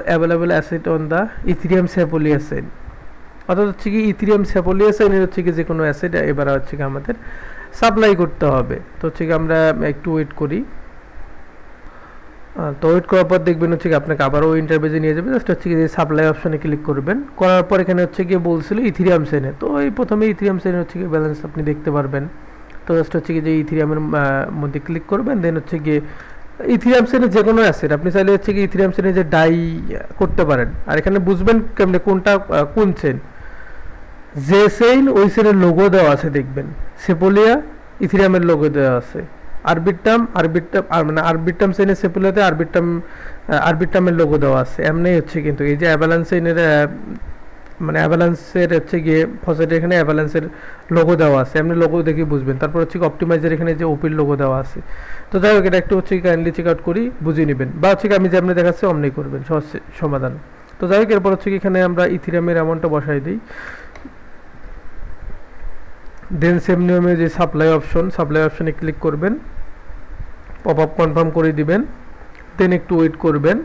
available asset on the Ethereum Sepolia chain, অর্থাৎ হচ্ছে কি ইথিরিয়াম সেপোলিয়া চেইনের হচ্ছে কি যে কোনো অ্যাসেট এবার হচ্ছে কি আমাদের সাপ্লাই করতে হবে। তো হচ্ছে কি আমরা একটু ওয়েট করি। তো ওয়েট করার পর দেখবেন হচ্ছে কি আপনাকে আবারও ইন্টারভিউতে নিয়ে যাবে, জাস্ট হচ্ছে কি যে সাপ্লাই অপশনে ক্লিক করবেন, করার পর এখানে হচ্ছে গিয়ে বলছিল ইথিরিয়াম চেইনে, তো এই প্রথমে ইথিরিয়াম চেইনে হচ্ছে কি ব্যালেন্স আপনি দেখতে পারবেন। তো জাস্ট হচ্ছে কি যে ইথিরিয়ামের মধ্যে ক্লিক করবেন, দেন হচ্ছে গিয়ে ইথিরিয়াম চেইনের যে কোনো অ্যাসেট আপনি চাইলে হচ্ছে কি ইথিরিয়াম চেইনে যে ডাই করতে পারেন। আর এখানে বুঝবেন কেমনে কোনটা কোন চেইন, যে চেইন ওই চেইনের লোগো দেওয়া আছে দেখবেন, সেপোলিয়া ইথিরিয়ামের লোগো দেওয়া আছে, আরবিট্রাম মানে আরবিট্রাম চেইনের সেপোলিয়াতে আরবিট্রামের লোগো দেওয়া আছে, এমনি হচ্ছে কিন্তু এই যে অ্যাভালান্স চেইনের মানে অ্যাভালান্সের হচ্ছে গিয়ে ফসেটের এখানে অ্যাভালান্সের লোগো দেওয়া আছে, এমনি লোগো দেখে বুঝবেন। তারপর হচ্ছে অপটিমাইজার এখানে যে ওপির লোগো দেওয়া আছে। তো যাই হোক এটা একটু হচ্ছে কাইন্ডলি চেক আউট করি, বুঝে নেবেন, বা হচ্ছে আমি যেমনি দেখাচ্ছি অমনি করবেন, সহজ সমাধান। তো যাই হোক এরপর হচ্ছে কি এখানে আমরা ইথিরিয়ামের অ্যামাউন্টটা বসাই দিই, দেন সেম নিয়মে যে সাপ্লাই অপশনে ক্লিক করবেন, পপ আপ কনফার্ম করে দিবেন, দেন একটু ওয়েট করবেন।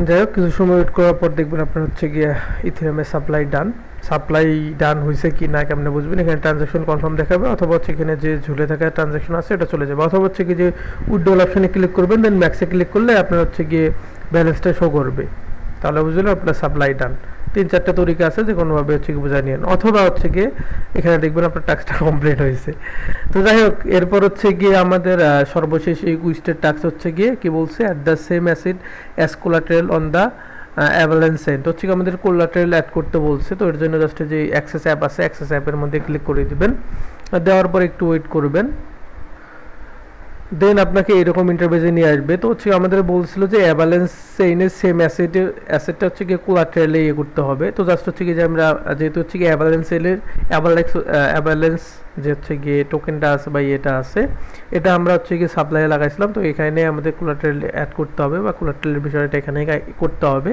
যাই হোক কিছু সময় ওয়েট করার পর দেখবেন আপনার হচ্ছে গিয়ে ইথিরিয়ামের সাপ্লাই ডান হয়েছে কি না কেমনে বুঝবেন, এখানে ট্রানজ্যাকশন কনফার্ম দেখাবে, অথবা হচ্ছে এখানে যে ঝুলে থাকা ট্রানজ্যাকশন আছে এটা চলে যাবে, অথবা হচ্ছে কি যে উইথড্রল অপশনে ক্লিক করবেন, দেন ম্যাক্সে ক্লিক করলে আপনার হচ্ছে গিয়ে ব্যালেন্সটা শো করবে। তাহলে বুঝলেন আপনার সাপ্লাই ডান। 3-4টা তরিকা আছে, যে কোনোভাবে হচ্ছে কি বুঝাই নিন, অথবা হচ্ছে গিয়ে এখানে দেখবেন আপনার টাস্কটা কমপ্লিট হয়েছে। তো যাই হোক, এরপর হচ্ছে গিয়ে আমাদের সর্বশেষ এই কুইজটার টাস্ক হচ্ছে গিয়ে কি বলছে, at the same asset as collateral on the Avalanche cent, হচ্ছে কি আমাদের কোলাটেরাল অ্যাড করতে বলছে। তো এর জন্য জাস্ট যে অ্যাক্সেস অ্যাপ আছে, অ্যাক্সেস অ্যাপের মধ্যে ক্লিক করে দিবেন, দেওয়ার পর একটু ওয়েট করবেন, দেন আপনাকে এরকম ইন্টারভেজে নিয়ে আসবে। তো হচ্ছে আমাদের বলছিল যে অ্যাভালান্স চেইনের সেম অ্যাসেটটা হচ্ছে গিয়ে কোলাটেরালে ইয়ে করতে হবে। তো জাস্ট হচ্ছে কি যে আমরা যেহেতু হচ্ছে কি অ্যাভালান্স সেলের অ্যাভালান্স যে হচ্ছে গিয়ে টোকেনটা আছে বা ইয়েটা আছে, এটা আমরা হচ্ছে গিয়ে সাপ্লাইয়ে লাগাইছিলাম। তো এখানে আমাদের কোলাটেরাল অ্যাড করতে হবে বা কোলাটেরালের বিষয়টা এখানে করতে হবে।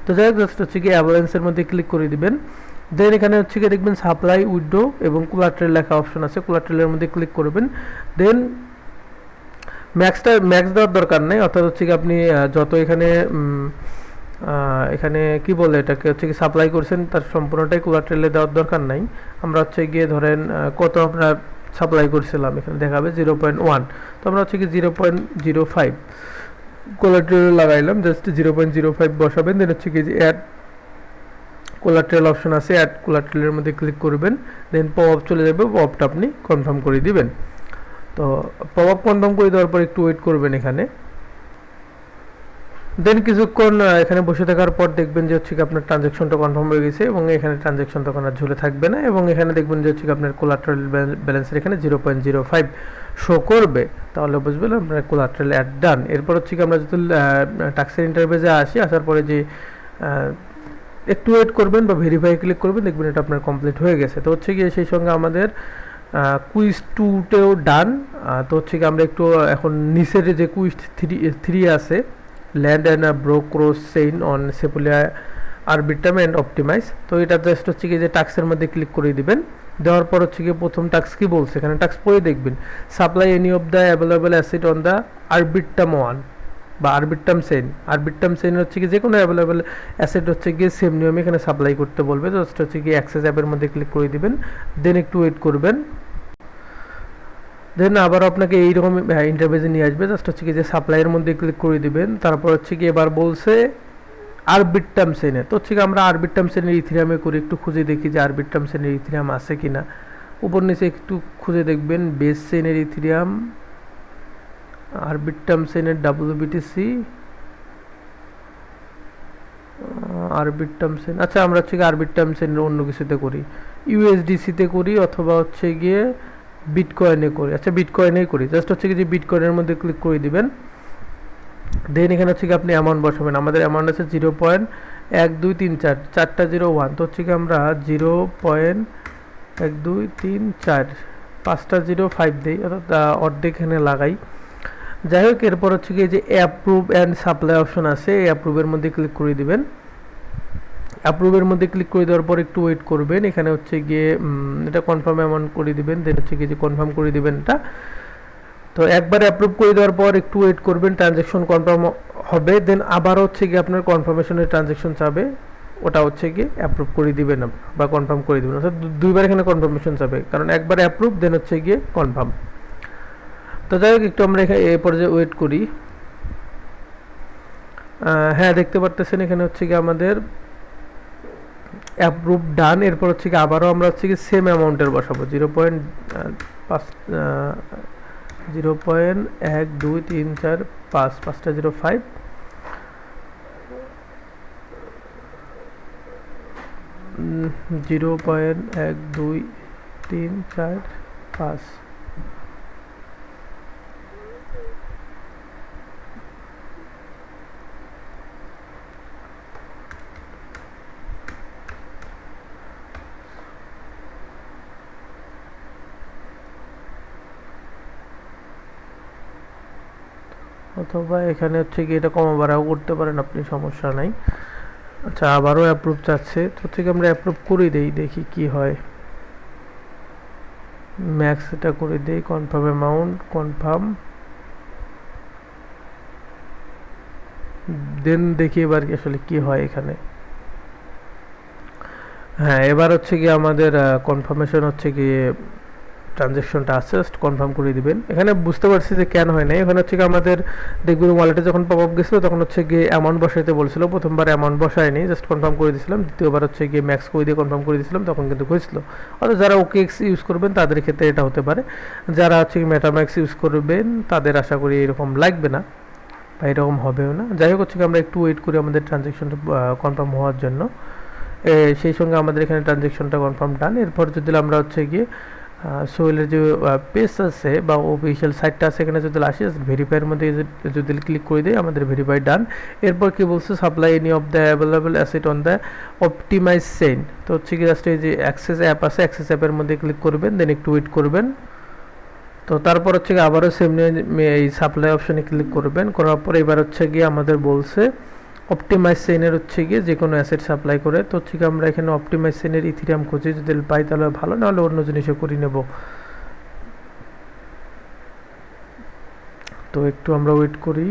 তো যাই হোক, জাস্ট হচ্ছে কি অ্যাভালান্সের মধ্যে ক্লিক করে দিবেন, দেন এখানে হচ্ছে গিয়ে দেখবেন সাপ্লাই, উইথড্র এবং কোলাটেরাল লেখা অপশন আছে, কোলাটেরালের মধ্যে ক্লিক করবেন। দেন ম্যাক্স দেওয়ার দরকার নেই, অর্থাৎ হচ্ছে কি আপনি যত এখানে এখানে কি বলে এটাকে হচ্ছে কি সাপ্লাই করছেন তার সম্পূর্ণটাই কোলাটেরালে দেওয়ার দরকার নাই। আমরা হচ্ছে গিয়ে ধরেন কত আমরা সাপ্লাই করছিলাম, এখানে দেখাবে 0.1, তো আমরা হচ্ছে কি 0.05 কোলাটেরাল লাগাইলাম, জাস্ট 0.05 বসাবেন। দেন হচ্ছে কি যে অ্যাড কোলাটেরাল অপশন আছে, অ্যাড কোলাটেরালের মধ্যে ক্লিক করবেন, দেন পপ আপ চলে যাবে, পপটা আপনি কনফার্ম করে দিবেন। তো পপ আপ কনফার্ম করে দেওয়ার পর একটু ওয়েট করবেন এখানে, দেন কিছুক্ষণ এখানে বসে থাকার পর দেখবেন যে হচ্ছে কি আপনার ট্রানজ্যাকশনটা কনফার্ম হয়ে গেছে এবং এখানে ট্রানজ্যাকশন তখন আর ঝুলে থাকবে না, এবং এখানে দেখবেন যে হচ্ছে কি আপনার কোলাটেরাল ব্যালেন্সের এখানে 0.05 শো করবে, তাহলে বুঝবেন আপনার কোলাটেরাল অ্যাড ডান। এরপর হচ্ছে কি আমরা যদি টাস্কের ইন্টারভেজে আসি, আসার পরে যে একটু ওয়েট করবেন বা ভেরিফাই ক্লিক করবেন, দেখবেন এটা আপনার কমপ্লিট হয়ে গেছে। তো হচ্ছে গিয়ে সেই সঙ্গে আমাদের কুইজ 2তেও ডান। তো হচ্ছে কি আমরা একটু এখন নিচের যে কুইজ 3 আছে, lend and borrow cross chain on Sepolia Arbitrum and Optimism, তো এটা জাস্ট হচ্ছে কি যে টাস্কের মধ্যে ক্লিক করে দিবেন। দেওয়ার পর হচ্ছে কি প্রথম টাস্ক কি বলছে, এখানে টাস্ক পড়ে দেখবেন, supply any of the available acid on the Arbitrum 1 বা আরবিট্রাম চেইন। আরবিট্রাম চেইন হচ্ছে কি যে কোনো অ্যাভেলেবল অ্যাসেট হচ্ছে গিয়ে সেম নিয়মে এখানে সাপ্লাই করতে বলবে, জাস্ট হচ্ছে কি অ্যাক্সেস অ্যাপের মধ্যে ক্লিক করে দিবেন, দেন একটু ওয়েট করবেন, দেন আবার আপনাকে এইরকম ইন্টারভেজে নিয়ে আসবে, জাস্ট হচ্ছে কি যে সাপ্লাইয়ের মধ্যে ক্লিক করে দিবেন। তারপর হচ্ছে কি এবার বলছে আরবিট্রাম চেইনে, তো হচ্ছে কি আমরা আরবিট্রাম চেইনের ইথিরিয়ামে করে একটু খুঁজে দেখি যে আরবিট্রাম চেইনের ইথিরিয়াম আছে কিনা, উপর নিচে একটু খুঁজে দেখবেন, বেস চেইনের ইথিরিয়াম, আরবিট্রাম চেইনের WBTC, আরবিট্রাম চেইন, আচ্ছা আমরা হচ্ছে কি আরবিট্রাম চেইনের অন্য কিছুতে করি, USDC-তে করি অথবা হচ্ছে গিয়ে বিটকয়েনে করি, আচ্ছা বিটকয়েনেই করি, জাস্ট হচ্ছে কি যে বিটকয়েনের মধ্যে ক্লিক করে দিবেন, দেন এখানে হচ্ছে কি আপনি অ্যামাউন্ট বসাবেন। আমাদের অ্যামাউন্ট আছে 0.1234, 4টা 01, তো হচ্ছে কি আমরা 0.1234 5টা 05 দিই, অর্থাৎ অর্ধেক এখানে লাগাই। যাই হোক, এরপর হচ্ছে কি যে অ্যাপ্রুভ অ্যান্ড সাপ্লাই অপশন আছে, এই অ্যাপ্রুভের মধ্যে ক্লিক করে দিবেন। অ্যাপ্রুভের মধ্যে ক্লিক করে দেওয়ার পর একটু ওয়েট করবেন, এখানে হচ্ছে গিয়ে এটা কনফার্ম অ্যামাউন্ট করে দিবেন, দেন হচ্ছে গিয়ে যে কনফার্ম করে দিবেন এটা। তো একবার অ্যাপ্রুভ করে দেওয়ার পর একটু ওয়েট করবেন, ট্রানজ্যাকশন কনফার্ম হবে, দেন আবার হচ্ছে গিয়ে আপনার কনফার্মেশনের ট্রানজ্যাকশন চাবে, ওটা হচ্ছে গিয়ে অ্যাপ্রুভ করে দিবেন বা কনফার্ম করে দিবেন, অর্থাৎ দুইবার এখানে কনফার্মেশন চাবে, কারণ একবার অ্যাপ্রুভ দেন হচ্ছে গিয়ে কনফার্ম। তো যাই হোক, একটু আমরা এখানে এই পর্যায়ে ওয়েট করি। হ্যাঁ, দেখতে পারতেছেন এখানে হচ্ছে গিয়ে আমাদের অ্যাপ্রুভ ডান। এরপর হচ্ছে কি আবারও আমরা হচ্ছে কি সেম অ্যামাউন্টের বসাবো, 0.1234 5টা 05, উম, 0.1234 অথবা এখানে হচ্ছে কি এটা কমা বাড়াও করতে পারেন আপনি, সমস্যা নাই। আচ্ছা, আবারও অ্যাপ্রুভ চাচ্ছে, তো থেকে আমরা অ্যাপ্রুভ করে দেই, দেখি কি হয়। ম্যাক্স এটা করে দেই, কনফার্ম অ্যামাউন্ট, কনফার্ম, দেন দেখি এবার আসলে কি হয় এখানে। হ্যাঁ, এবার হচ্ছে কি আমাদের কনফার্মেশন হচ্ছে কি ট্রানজ্যাকশনটা আছে জাস্ট কনফার্ম করে দিবেন। এখানে বুঝতে পারছি যে কেন হয় না, এখানে হচ্ছে কি আমাদের দেখবেন ওয়ালেটে যখন পপ আপ গেছিলো তখন হচ্ছে গিয়ে অ্যামাউন্ট বসাইতে বলছিল, প্রথমবার অ্যামাউন্ট বসায়নি, জাস্ট কনফার্ম করে দিয়েছিলাম, দ্বিতীয়বার হচ্ছে গিয়ে ম্যাক্স করে দিয়ে কনফার্ম করে দিয়েছিলাম, তখন কিন্তু হয়েছিল। অর্থাৎ যারা OKX ইউজ করবেন তাদের ক্ষেত্রে এটা হতে পারে, যারা হচ্ছে মেটাম্যাক্স ইউজ করবেন তাদের আশা করি এরকম লাগবে না বা এরকম হবেও না। যাই হোক হচ্ছে কি আমরা একটু ওয়েট করি আমাদের ট্রানজ্যাকশনটা কনফার্ম হওয়ার জন্য। সেই সঙ্গে আমাদের এখানে ট্রানজ্যাকশনটা কনফার্ম ডান। এরপর যদি আমরা হচ্ছে গিয়ে সোহেলের যে পেজ আছে বা অফিসিয়াল সাইটটা আছে এখানে যদি আসি ভেরিফাইয়ের মধ্যে যদি ক্লিক করে দিই আমাদের ভেরিফাই ডান। এরপর কি বলছে, supply any of the available asset on the optimise chain. তো হচ্ছে কি জাস্ট এই যে অ্যাক্সেস অ্যাপ আছে, অ্যাক্সেস অ্যাপের মধ্যে ক্লিক করবেন, দেন একটু ওয়েট করবেন। তো তারপর হচ্ছে গিয়ে আবারও সেম এই সাপ্লাই অপশনে ক্লিক করবেন, করার পর এবার হচ্ছে গিয়ে আমাদের বলছে অপটিমাইজ চেইনের হচ্ছে গিয়ে যে কোনো অ্যাসেট সাপ্লাই করে। তো হচ্ছে গিয়ে আমরা এখানে অপটিমাইজ চেইনের ইথিরিয়াম খুঁজি, যদি পাই তাহলে ভালো, নাহলে অন্য জিনিসও করে নেব। তো একটু আমরা ওয়েট করি।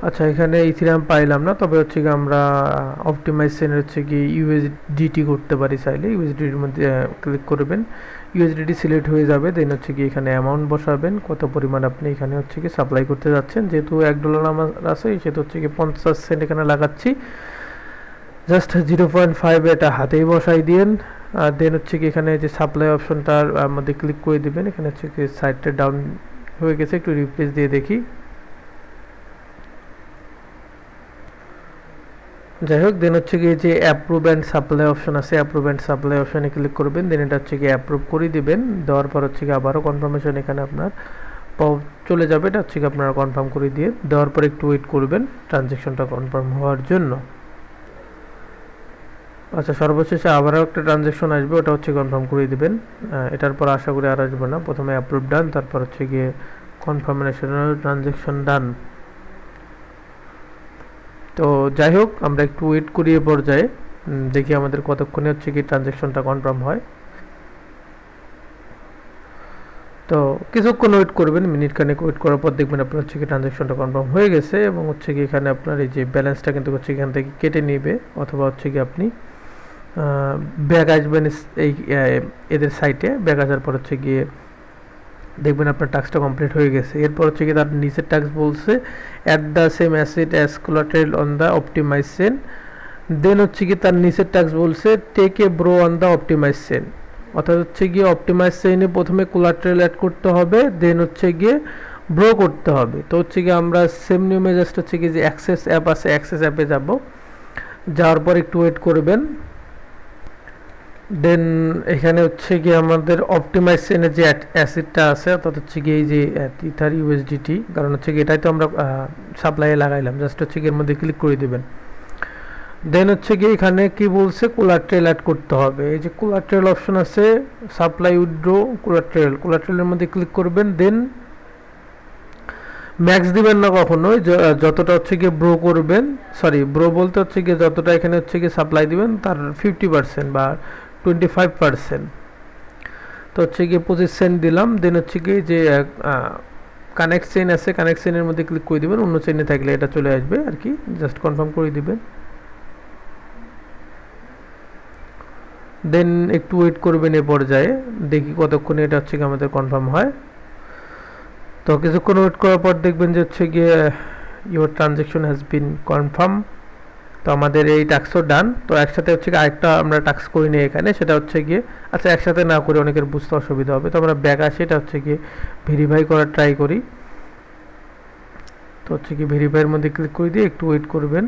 আচ্ছা, এখানে ইথিরিয়াম পাইলাম না, তবে হচ্ছে কি আমরা অপটিমাইজ চেইনের হচ্ছে কি USDT করতে পারি চাইলে। USDTর মধ্যে ক্লিক করবেন, USDT সিলেক্ট হয়ে যাবে, দেন হচ্ছে কি এখানে অ্যামাউন্ট বসাবেন, কত পরিমাণ আপনি এখানে হচ্ছে কি সাপ্লাই করতে যাচ্ছেন। যেহেতু $1 আমার আছে সেহেতু হচ্ছে কি 50 সেন্ট এখানে লাগাচ্ছি, জাস্ট 0.5 এটা হাতেই বসাই দিন। আর দেন হচ্ছে কি এখানে যে সাপ্লাই অপশনটার মধ্যে ক্লিক করে দিবেন, এখানে হচ্ছে কি সাইডটা ডাউন হয়ে গেছে, একটু রিপ্লেস দিয়ে দেখি। যাই হোক, দেন হচ্ছে গিয়ে যে অ্যাপ্রুভ অ্যান্ড সাপ্লাই অপশন আছে, অ্যাপ্রুভ অ্যান্ড সাপ্লাই অপশনে ক্লিক করবেন, দেন এটা হচ্ছে গিয়ে অ্যাপ্রুভ করে দিবেন। দেওয়ার পর হচ্ছে গিয়ে আবারও কনফার্মেশন এখানে আপনার চলে যাবে, এটা হচ্ছে গিয়ে আপনারা কনফার্ম করে দিয়ে দেওয়ার পর একটু ওয়েট করবেন ট্রানজ্যাকশনটা কনফার্ম হওয়ার জন্য। আচ্ছা, সর্বশেষে আবারও একটা ট্রানজ্যাকশন আসবে, ওটা হচ্ছে কনফার্ম করে দিবেন। এটার পর আশা করি আর আসবে না, প্রথমে অ্যাপ্রুভ ডান, তারপর হচ্ছে গিয়ে কনফার্মেশন ট্রানজ্যাকশন ডান। তো যাই হোক, আমরা একটু ওয়েট করি এ পর্যায়ে, দেখি আমাদের কতক্ষণে হচ্ছে কি ট্রানজ্যাকশনটা কনফার্ম হয়। তো কিছুক্ষণ ওয়েট করবেন, মিনিট খানেক ওয়েট করার পর দেখবেন আপনার হচ্ছে কি ট্রানজ্যাকশনটা কনফার্ম হয়ে গেছে, এবং হচ্ছে কি এখানে আপনার এই যে ব্যালেন্সটা কিন্তু হচ্ছে এখান থেকে কেটে নেবে, অথবা হচ্ছে কি আপনি ব্যাক আসবেন এই এদের সাইটে, ব্যাক আসার পর হচ্ছে গিয়ে দেখবেন আপনার টাস্কটা কমপ্লিট হয়ে গেছে। এরপর হচ্ছে কি তার নিচের টাস্ক বলছে at the same asset as collateral on the optimise chain. Then হচ্ছে কি তার নিচের টাস্ক বলছে take a borrow on the optimise chain. অর্থাৎ হচ্ছে গিয়ে অপটিমাইজ চেইনে প্রথমে কোলাটেরাল অ্যাড করতে হবে, দেন হচ্ছে গিয়ে ব্রো করতে হবে। তো হচ্ছে গিয়ে আমরা সেম নিয়মে জাস্ট হচ্ছে কি যে অ্যাক্সেস অ্যাপ আছে, অ্যাক্সেস অ্যাপে যাব, যাওয়ার পর একটু ওয়েট করবেন। দেন এখানে হচ্ছে গিয়ে আমাদের অপটিমাইজ চেইনের যে অ্যাসেটটা আছে, অর্থাৎ হচ্ছে গিয়ে এই যে ইথার USDT, কারণ হচ্ছে গিয়ে এটাই তো আমরা সাপ্লাইয়ে লাগাইলাম, জাস্ট হচ্ছে গিয়ে এর মধ্যে ক্লিক করে দেবেন। দেন হচ্ছে গিয়ে এখানে কি বলছে কোলাটেরাল অ্যাড করতে হবে, এই যে কোলাটেরাল অপশন আছে, সাপ্লাই উইথড্র কোলাটেরাল, কোলাটেরালের মধ্যে ক্লিক করবেন। দেন ম্যাক্স দিবেন না কখনোই, যতটা হচ্ছে গিয়ে ব্রো করবেন, সরি ব্রো বলতে হচ্ছে গিয়ে যতটা এখানে হচ্ছে গিয়ে সাপ্লাই দিবেন তার 50% বা 25%। তো হচ্ছে গিয়ে 25 সেন্ট দিলাম। দেন হচ্ছে গিয়ে যে কানেক্ট চেইন আছে, কানেক্ট চেইনের মধ্যে ক্লিক করে দিবেন, অন্য চেইনে থাকলে এটা চলে আসবে আর কি, জাস্ট কনফার্ম করে দিবেন। দেন একটু ওয়েট করবেন এ পর্যায়ে, দেখি কতক্ষণে এটা হচ্ছে গিয়ে আমাদের কনফার্ম হয়। তো কিছুক্ষণ ওয়েট করার পর দেখবেন যে হচ্ছে গিয়ে your transaction has been confirm. তো আমাদের এই টাস্কও ডান। তো একসাথে হচ্ছে গিয়ে আরেকটা আমরা টাস্ক করি নিই এখানে, সেটা হচ্ছে গিয়ে, আচ্ছা একসাথে না করে অনেকের বুঝতে অসুবিধা হবে, তো আমরা ব্যাক আসি, এটা হচ্ছে গিয়ে ভেরিফাই করার ট্রাই করি। তো হচ্ছে কি ভেরিফাইয়ের মধ্যে ক্লিক করে দিয়ে একটু ওয়েট করবেন।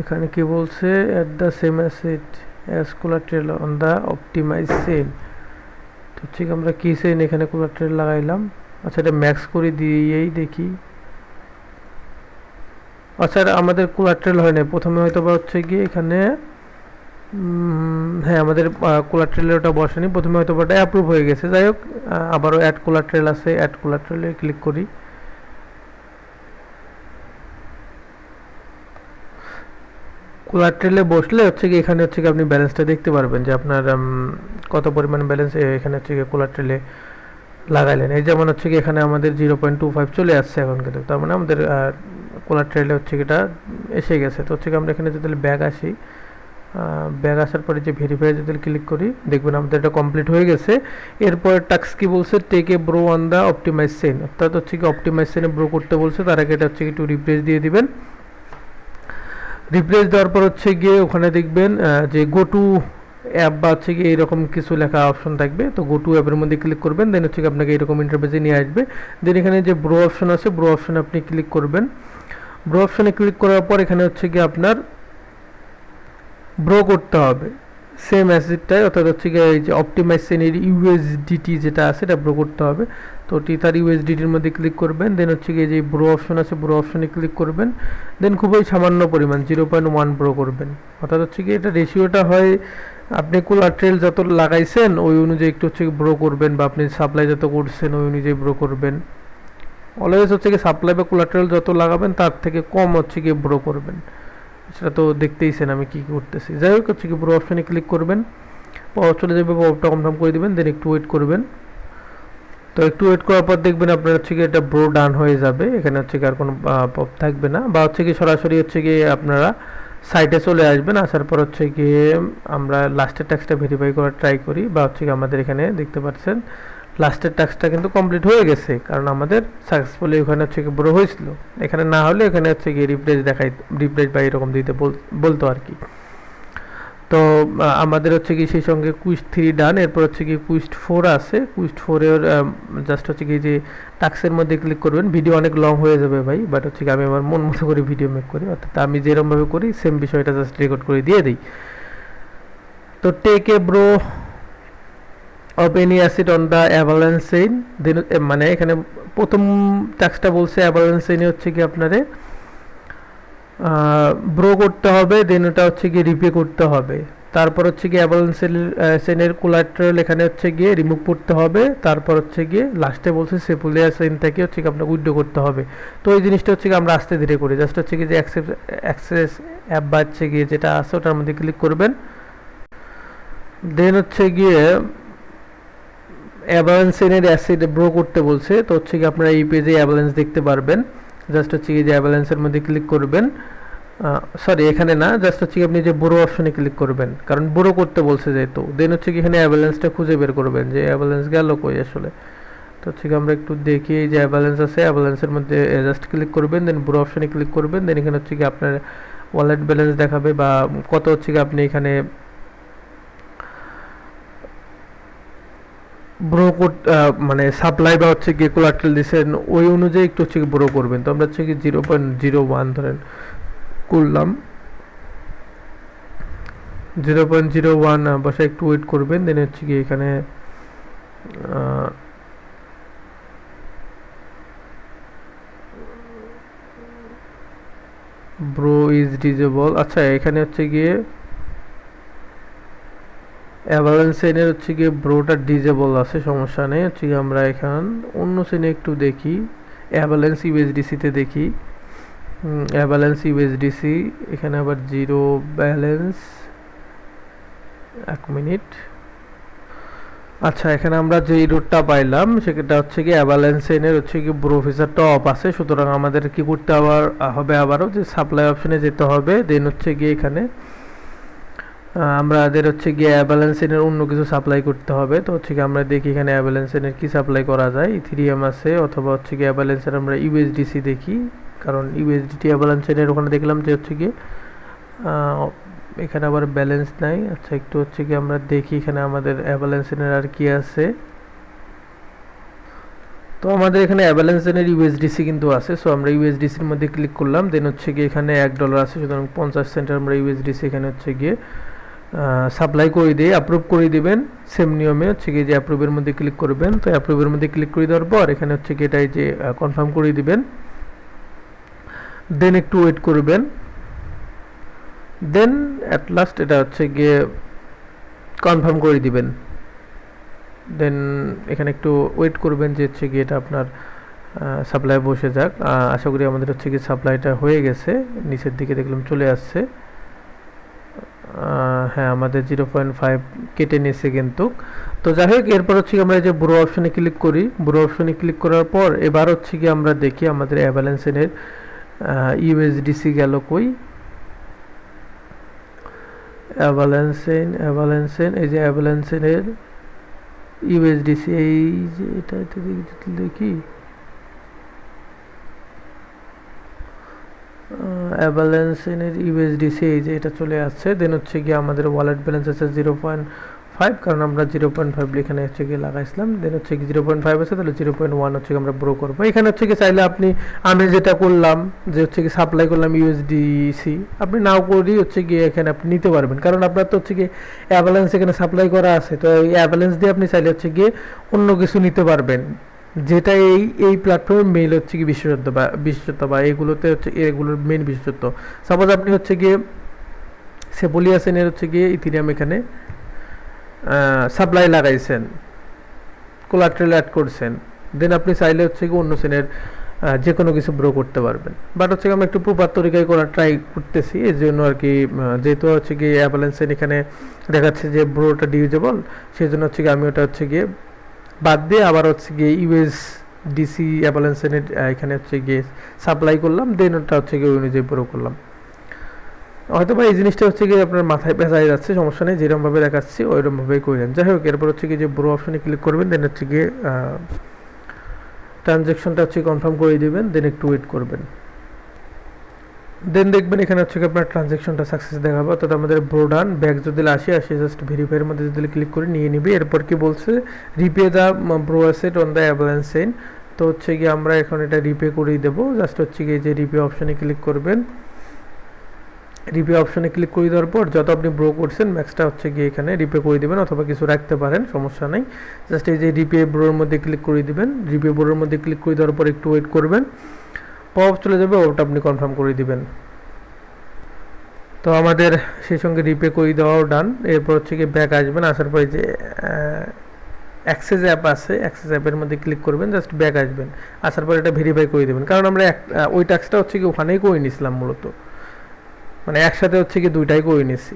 এখানে কি বলছে at the same asset as collateral on the optimise chain. তো হচ্ছে কি আমরা কি চেইন এখানে কোলাটেরাল লাগাইলাম, আচ্ছা এটা ম্যাক্স করে দিয়েই দেখি। আচ্ছা আমাদের কোলাটেরাল হয় না, প্রথমে হয়তো বা হচ্ছে গিয়ে এখানে হ্যাঁ আমাদের কোলাটেরাল ওটা বসেনি, প্রথমে হয়তো ওটা অ্যাপ্রুভ হয়ে গেছে। যাই হোক, আবারও অ্যাড কোলাটেরাল আছে, অ্যাড কোলাটেরালে ক্লিক করি। কোলাটেরালে বসলে হচ্ছে কি এখানে হচ্ছে কি আপনি ব্যালেন্সটা দেখতে পারবেন যে আপনার কত পরিমাণ ব্যালেন্স এখানে হচ্ছে কি কোলাটেরালে লাগাইলেন। এই যেমন হচ্ছে কি এখানে আমাদের 0.25 চলে আসছে এখন, কিন্তু তার মানে আমাদের কোলাটেরালে হচ্ছে কি এটা এসে গেছে। তো হচ্ছে কি আমরা এখানে যদি ব্যাক আসি, ব্যাক আসার পরে যে ভেরিফাই যদি ক্লিক করি দেখবেন আমাদের এটা কমপ্লিট হয়ে গেছে। এরপর টাস্ক কি বলছে, take a borrow on the optimise chain, অর্থাৎ হচ্ছে কি অপটিমাইজ চেইনে ব্রো করতে বলছে। তার আগে এটা হচ্ছে একটু রিফ্রেশ দিয়ে দিবেন। রিফ্রেশ দেওয়ার পর হচ্ছে গিয়ে ওখানে দেখবেন যে গো টু অ্যাপ বা হচ্ছে গিয়ে এইরকম কিছু লেখা অপশন থাকবে। তো গো টু অ্যাপের মধ্যে ক্লিক করবেন, দেন হচ্ছে আপনাকে এরকম ইন্টারফেসে নিয়ে আসবে। দেন এখানে যে ব্রো অপশন আছে, ব্রো অপশনে আপনি ক্লিক করবেন। ব্রো অপশনে ক্লিক করার পর এখানে হচ্ছে গিয়ে আপনার ব্রো করতে হবে সেম অ্যাসেটটাই, অর্থাৎ হচ্ছে গিয়ে এই যে অপটিমাইজ চেইনের ইউএসডিটি যেটা আছে এটা ব্রো করতে হবে। তো তার ইউএসডিটির মধ্যে ক্লিক করবেন, দেন হচ্ছে গিয়ে যে ব্রো অপশন আছে ব্রো অপশনে ক্লিক করবেন। দেন খুবই সামান্য পরিমাণ 0.1 ব্রো করবেন, অর্থাৎ হচ্ছে কি এটা রেশিওটা হয় আপনি কোলাট্রেল যত লাগাইছেন ওই অনুযায়ী একটু হচ্ছে ব্রো করবেন, বা আপনি সাপ্লাই যত করছেন ওই অনুযায়ী ব্রো করবেন। অলওয়েজ হচ্ছে কি সাপ্লাই বা কোলাট্রেল যত লাগাবেন তার থেকে কম হচ্ছে কি ব্রো করবেন। সেটা তো দেখতেইছেন আমি কি করতেছি। যাই হোক হচ্ছে কি ব্রো অপশনে ক্লিক করবেন, পাওয়ার চলে যাবে, পাওয়ারটা কনফার্ম করে দিবেন, দেন একটু ওয়েট করবেন। তো একটু ওয়েট করার পর দেখবেন আপনার হচ্ছে কি এটা ব্রো ডান হয়ে যাবে, এখানে হচ্ছে কি আর কোনো পপ থাকবে না, বা হচ্ছে কি সরাসরি হচ্ছে কি আপনারা সাইটে চলে আসবেন। আসার পর হচ্ছে গিয়ে আমরা লাস্টের ট্যাক্সটা ভেরিফাই করার ট্রাই করি, বা হচ্ছে কি আমাদের এখানে দেখতে পাচ্ছেন লাস্টের টাস্কটা কিন্তু কমপ্লিট হয়ে গেছে, কারণ আমাদের সাকসেসফুলি ওখানে হচ্ছে কি ব্রো হয়েছিল। এখানে না হলে এখানে হচ্ছে কি রিফ্রেশ রিফ্রেশ বা এরকম দিতে বলতো আর কি। তো আমাদের হচ্ছে কি সেই সঙ্গে কুইজ 3 ডান। এরপর হচ্ছে কি কুইজ 4 আছে, কুইজ 4-এর জাস্ট হচ্ছে কি যে টাস্কের মধ্যে ক্লিক করবেন। ভিডিও অনেক লং হয়ে যাবে ভাই, বাট হচ্ছে কি আমি আমার মন মতো করে ভিডিও মেক করি, অর্থাৎ আমি যেরকমভাবে করি সেম বিষয়টা জাস্ট রেকর্ড করে দিয়ে দিই। তো take a borrow of any asset on the Avalanche chain, then মানে এখানে প্রথম টাস্কটা বলছে অ্যাভালান্স চেইনে হচ্ছে কি আপনারে ব্রো করতে হবে, দেন ওটা হচ্ছে গিয়ে রিপে করতে হবে। তারপর হচ্ছে গিয়ে অ্যাভালান্স চেইনের কোলাট্রাল এখানে হচ্ছে গিয়ে রিমুভ করতে হবে। তারপর হচ্ছে গিয়ে লাস্টে বলছে সেপুলিয়া চেইন থেকে হচ্ছে কি আপনাকে উইথড্র করতে হবে। তো এই জিনিসটা হচ্ছে কি আমরা আস্তে ধীরে করি, জাস্ট হচ্ছে কি যে অ্যাক্সেস অ্যাপ বা হচ্ছে গিয়ে যেটা আছে ওটার মধ্যে ক্লিক করবেন। দেন হচ্ছে গিয়ে অ্যাভালান্স চেইনের অ্যাসিড ব্রো করতে বলছে, তো হচ্ছে কি আপনারা এই পেজে অ্যাভালান্স দেখতে পারবেন। জাস্ট হচ্ছে কি যে অ্যাভালান্সের মধ্যে ক্লিক করবেন, সরি এখানে না, জাস্ট হচ্ছে কি আপনি যে ব্রো অপশনে ক্লিক করবেন, কারণ ব্রো করতে বলছে যেহেতু। দেন হচ্ছে কি এখানে অ্যাভালান্সটা খুঁজে বের করবেন যে অ্যাভালান্স গেল কই আসলে। তো হচ্ছে কি আমরা একটু দেখি যে অ্যাভালান্স আছে, অ্যাভালান্সের মধ্যে জাস্ট ক্লিক করবেন, দেন ব্রো অপশনে ক্লিক করবেন। দেন এখানে হচ্ছে কি আপনার ওয়ালেট ব্যালেন্স দেখাবে, বা কত হচ্ছে কি আপনি এখানে ব্রো মানে সাপ্লাই বা হচ্ছে গিয়ে কোলাট্রাল দিচ্ছেন ওই অনুযায়ী একটু হচ্ছে ব্রো করবেন। তো আমরা হচ্ছে কি 0.01 ধরেন করলাম, 0.01 বসে একটু ওয়েট করবেন। দেন হচ্ছে কি এখানে ব্রো ইজ ডিজেবল, আচ্ছা এখানে হচ্ছে গিয়ে অ্যাভালান্স চেইনের হচ্ছে গিয়ে ব্রোটা ডিজেবল আছে, সমস্যা নেই। হচ্ছে গিয়ে আমরা এখান অন্য চেইনে একটু দেখি, অ্যাভালান্স ইউএসডিসিতে দেখি। অ্যাভালান্স ইউএসডিসি এখানে আবার জিরো ব্যালেন্স, 1 মিনিট। আচ্ছা এখানে আমরা যে রুটটা পাইলাম সেটা হচ্ছে কি অ্যাভালান্স চেইনের হচ্ছে কি ব্রো ফিচারটা অফ আছে, সুতরাং আমাদের কি করতে হবে আবারও যে সাপ্লাই অপশনে যেতে হবে। দেন হচ্ছে গিয়ে এখানে আমাদের হচ্ছে গিয়ে অ্যাভালান্স চেইনের অন্য কিছু সাপ্লাই করতে হবে। তো হচ্ছে কি আমরা দেখি এখানে অ্যাভালান্স চেইনের কি সাপ্লাই করা যায়, ইথেরিয়াম আছে, অথবা হচ্ছে কি অ্যাভালান্সের আমরা ইউএসডিসি দেখি, কারণ ইউএসডিটি অ্যাভালান্স চেইনের ওখানে দেখলাম যে হচ্ছে গিয়ে এখানে আবার ব্যালেন্স নাই। আচ্ছা একটু হচ্ছে কি আমরা দেখি এখানে আমাদের অ্যাভালান্স চেইনের আর কি আছে। তো আমাদের এখানে অ্যাভালান্স চেইনের ইউএসডিসি কিন্তু আছে, সো আমরা ইউএসডিসির মধ্যে ক্লিক করলাম। দেন হচ্ছে গিয়ে এখানে $1 আছে, সুতরাং 50 সেন্টের আমরা ইউএসডিসি এখানে হচ্ছে গিয়ে সাপ্লাই করে দিয়ে অ্যাপ্রুভ করে দিবেন। সেম নিয়মে হচ্ছে গিয়ে যে অ্যাপ্রুভের মধ্যে ক্লিক করবেন। তো অ্যাপ্রুভের মধ্যে ক্লিক করে দেওয়ার পর এখানে হচ্ছে গিয়ে এটাই যে কনফার্ম করে দিবেন। দেন একটু ওয়েট করবেন, দেন অ্যাট লাস্ট এটা হচ্ছে গিয়ে কনফার্ম করে দিবেন। দেন এখানে একটু ওয়েট করবেন যে হচ্ছে গিয়ে এটা আপনার সাপ্লাই বসে যাক। আশা করি আমাদের হচ্ছে গিয়ে সাপ্লাইটা হয়ে গেছে, নিচের দিকে দেখলাম চলে আসছে। হ্যাঁ আমাদের 0.5 কেটে নিয়েছে কিন্তু। তো যাই হোক এরপর হচ্ছে আমরা এই যে ব্রো অপশনে ক্লিক করি। ব্রো অপশনে ক্লিক করার পর এবার হচ্ছে কি আমরা দেখি আমাদের অ্যাভালান্স চেইনের ইউএসডিসি গেল কই। অ্যাভালেন্সেন এই যে অ্যাভালেন্সেনের ইউএসডিসি, এই যে এটা দেখি অ্যাভালেন্সেনের ইউএসডিসি, এই যে এটা চলে আসছে। দেন হচ্ছে গিয়ে আমাদের ওয়ালেট ব্যালেন্স আছে 0.5, কারণ আমরা 0.5 এখানে হচ্ছে গিয়ে লাগাইছিলাম। দেন হচ্ছে কি 0.5 আছে, তাহলে 0.1 হচ্ছে আমরা ব্রো করবো। এখানে হচ্ছে কি চাইলে আপনি, আমি যেটা করলাম যে হচ্ছে কি সাপ্লাই করলাম ইউএসডিসি, আপনি নাও করি হচ্ছে গিয়ে এখানে আপনি নিতে পারবেন, কারণ আপনার তো হচ্ছে গিয়ে অ্যাভালেন্স এখানে সাপ্লাই করা আছে। তো এই অ্যাভালেন্স দিয়ে আপনি চাইলে হচ্ছে গিয়ে অন্য কিছু নিতে পারবেন, যেটা এই প্ল্যাটফর্মের মেইল হচ্ছে কি বিশেষত্ব বা এগুলোতে হচ্ছে এগুলোর মেইন বিশেষত্ব। সাপোজ আপনি হচ্ছে গিয়ে সেপোলিয়াসেনের হচ্ছে গিয়ে ইথিরিয়াম এখানে সাপ্লাই লাগাইছেন, কোলাট্রাল অ্যাড করছেন, দেন আপনি চাইলে হচ্ছে কি অন্য সেনের যে কোনো কিছু ব্রো করতে পারবেন। বাট হচ্ছে আমরা একটু প্রপার তরিকায় করা ট্রাই করতেছি, এই জন্য আর কি, যেহেতু হচ্ছে গিয়ে অ্যাভালেন্সেন এখানে দেখাচ্ছে যে ব্রোটা ডিউজেবল, সেই জন্য হচ্ছে গিয়ে আমি ওটা হচ্ছে গিয়ে বাদ দিয়ে আবার হচ্ছে গিয়ে ইউএসডিসি অ্যাভালেন্সেনের এখানে হচ্ছে গিয়ে সাপ্লাই করলাম, দেন ওটা হচ্ছে গিয়ে ওই অনুযায়ী ব্রো করলাম। হয়তো বা এই জিনিসটা হচ্ছে গিয়ে আপনার মাথায় পেঁচাই যাচ্ছে, সমস্যা নেই, যেরকমভাবে দেখাচ্ছি ওইরকমভাবেই করবেন। যাই হোক, এরপর হচ্ছে গিয়ে যে ব্রো অপশনে ক্লিক করবেন, দেন হচ্ছে গিয়ে ট্রানজ্যাকশনটা হচ্ছে কনফার্ম করে দিবেন, দেন একটু ওয়েট করবেন। দেন দেখবেন এখানে হচ্ছে আপনার ট্রানজ্যাকশনটা সাকসেস দেখাবে, অর্থাৎ আমাদের ব্রো ডান। ব্যাক যদি আসে জাস্ট ভেরিফাইয়ের মধ্যে যদি ক্লিক করে নিয়ে নিবে। এরপর কি বলছে, repay the borrow asset on the Avalanche chain. তো হচ্ছে গিয়ে আমরা এখন এটা রিপে করেই দেবো। জাস্ট হচ্ছে গিয়ে যে রিপে অপশনে ক্লিক করবেন, রিপে অপশনে ক্লিক করে দেওয়ার পর যত আপনি ব্রো করছেন ম্যাক্সটা হচ্ছে গিয়ে এখানে রিপে করে দিবেন, অথবা কিছু রাখতে পারেন, সমস্যা নেই। জাস্ট এই যে রিপে ব্রোর মধ্যে ক্লিক করে দিবেন। রিপে ব্রোর মধ্যে ক্লিক করে দেওয়ার পর একটু ওয়েট করবেন, পপ চলে যাবে, ওটা আপনি কনফার্ম করে দিবেন। তো আমাদের সেই সঙ্গে রিপে করে দেওয়াও ডান। এরপর হচ্ছে গিয়ে ব্যাক আসবেন, আসার পরে যে অ্যাক্সেস অ্যাপ আছে, অ্যাক্সেস অ্যাপের মধ্যে ক্লিক করবেন, জাস্ট ব্যাক আসবেন, আসার পর এটা ভেরিফাই করে দেবেন, কারণ আমরা ওই ট্যাক্সটা হচ্ছে কি ওখানেই করে নিয়েছিলাম মূলত, মানে একসাথে হচ্ছে কি দুইটাই করে নিয়েছি।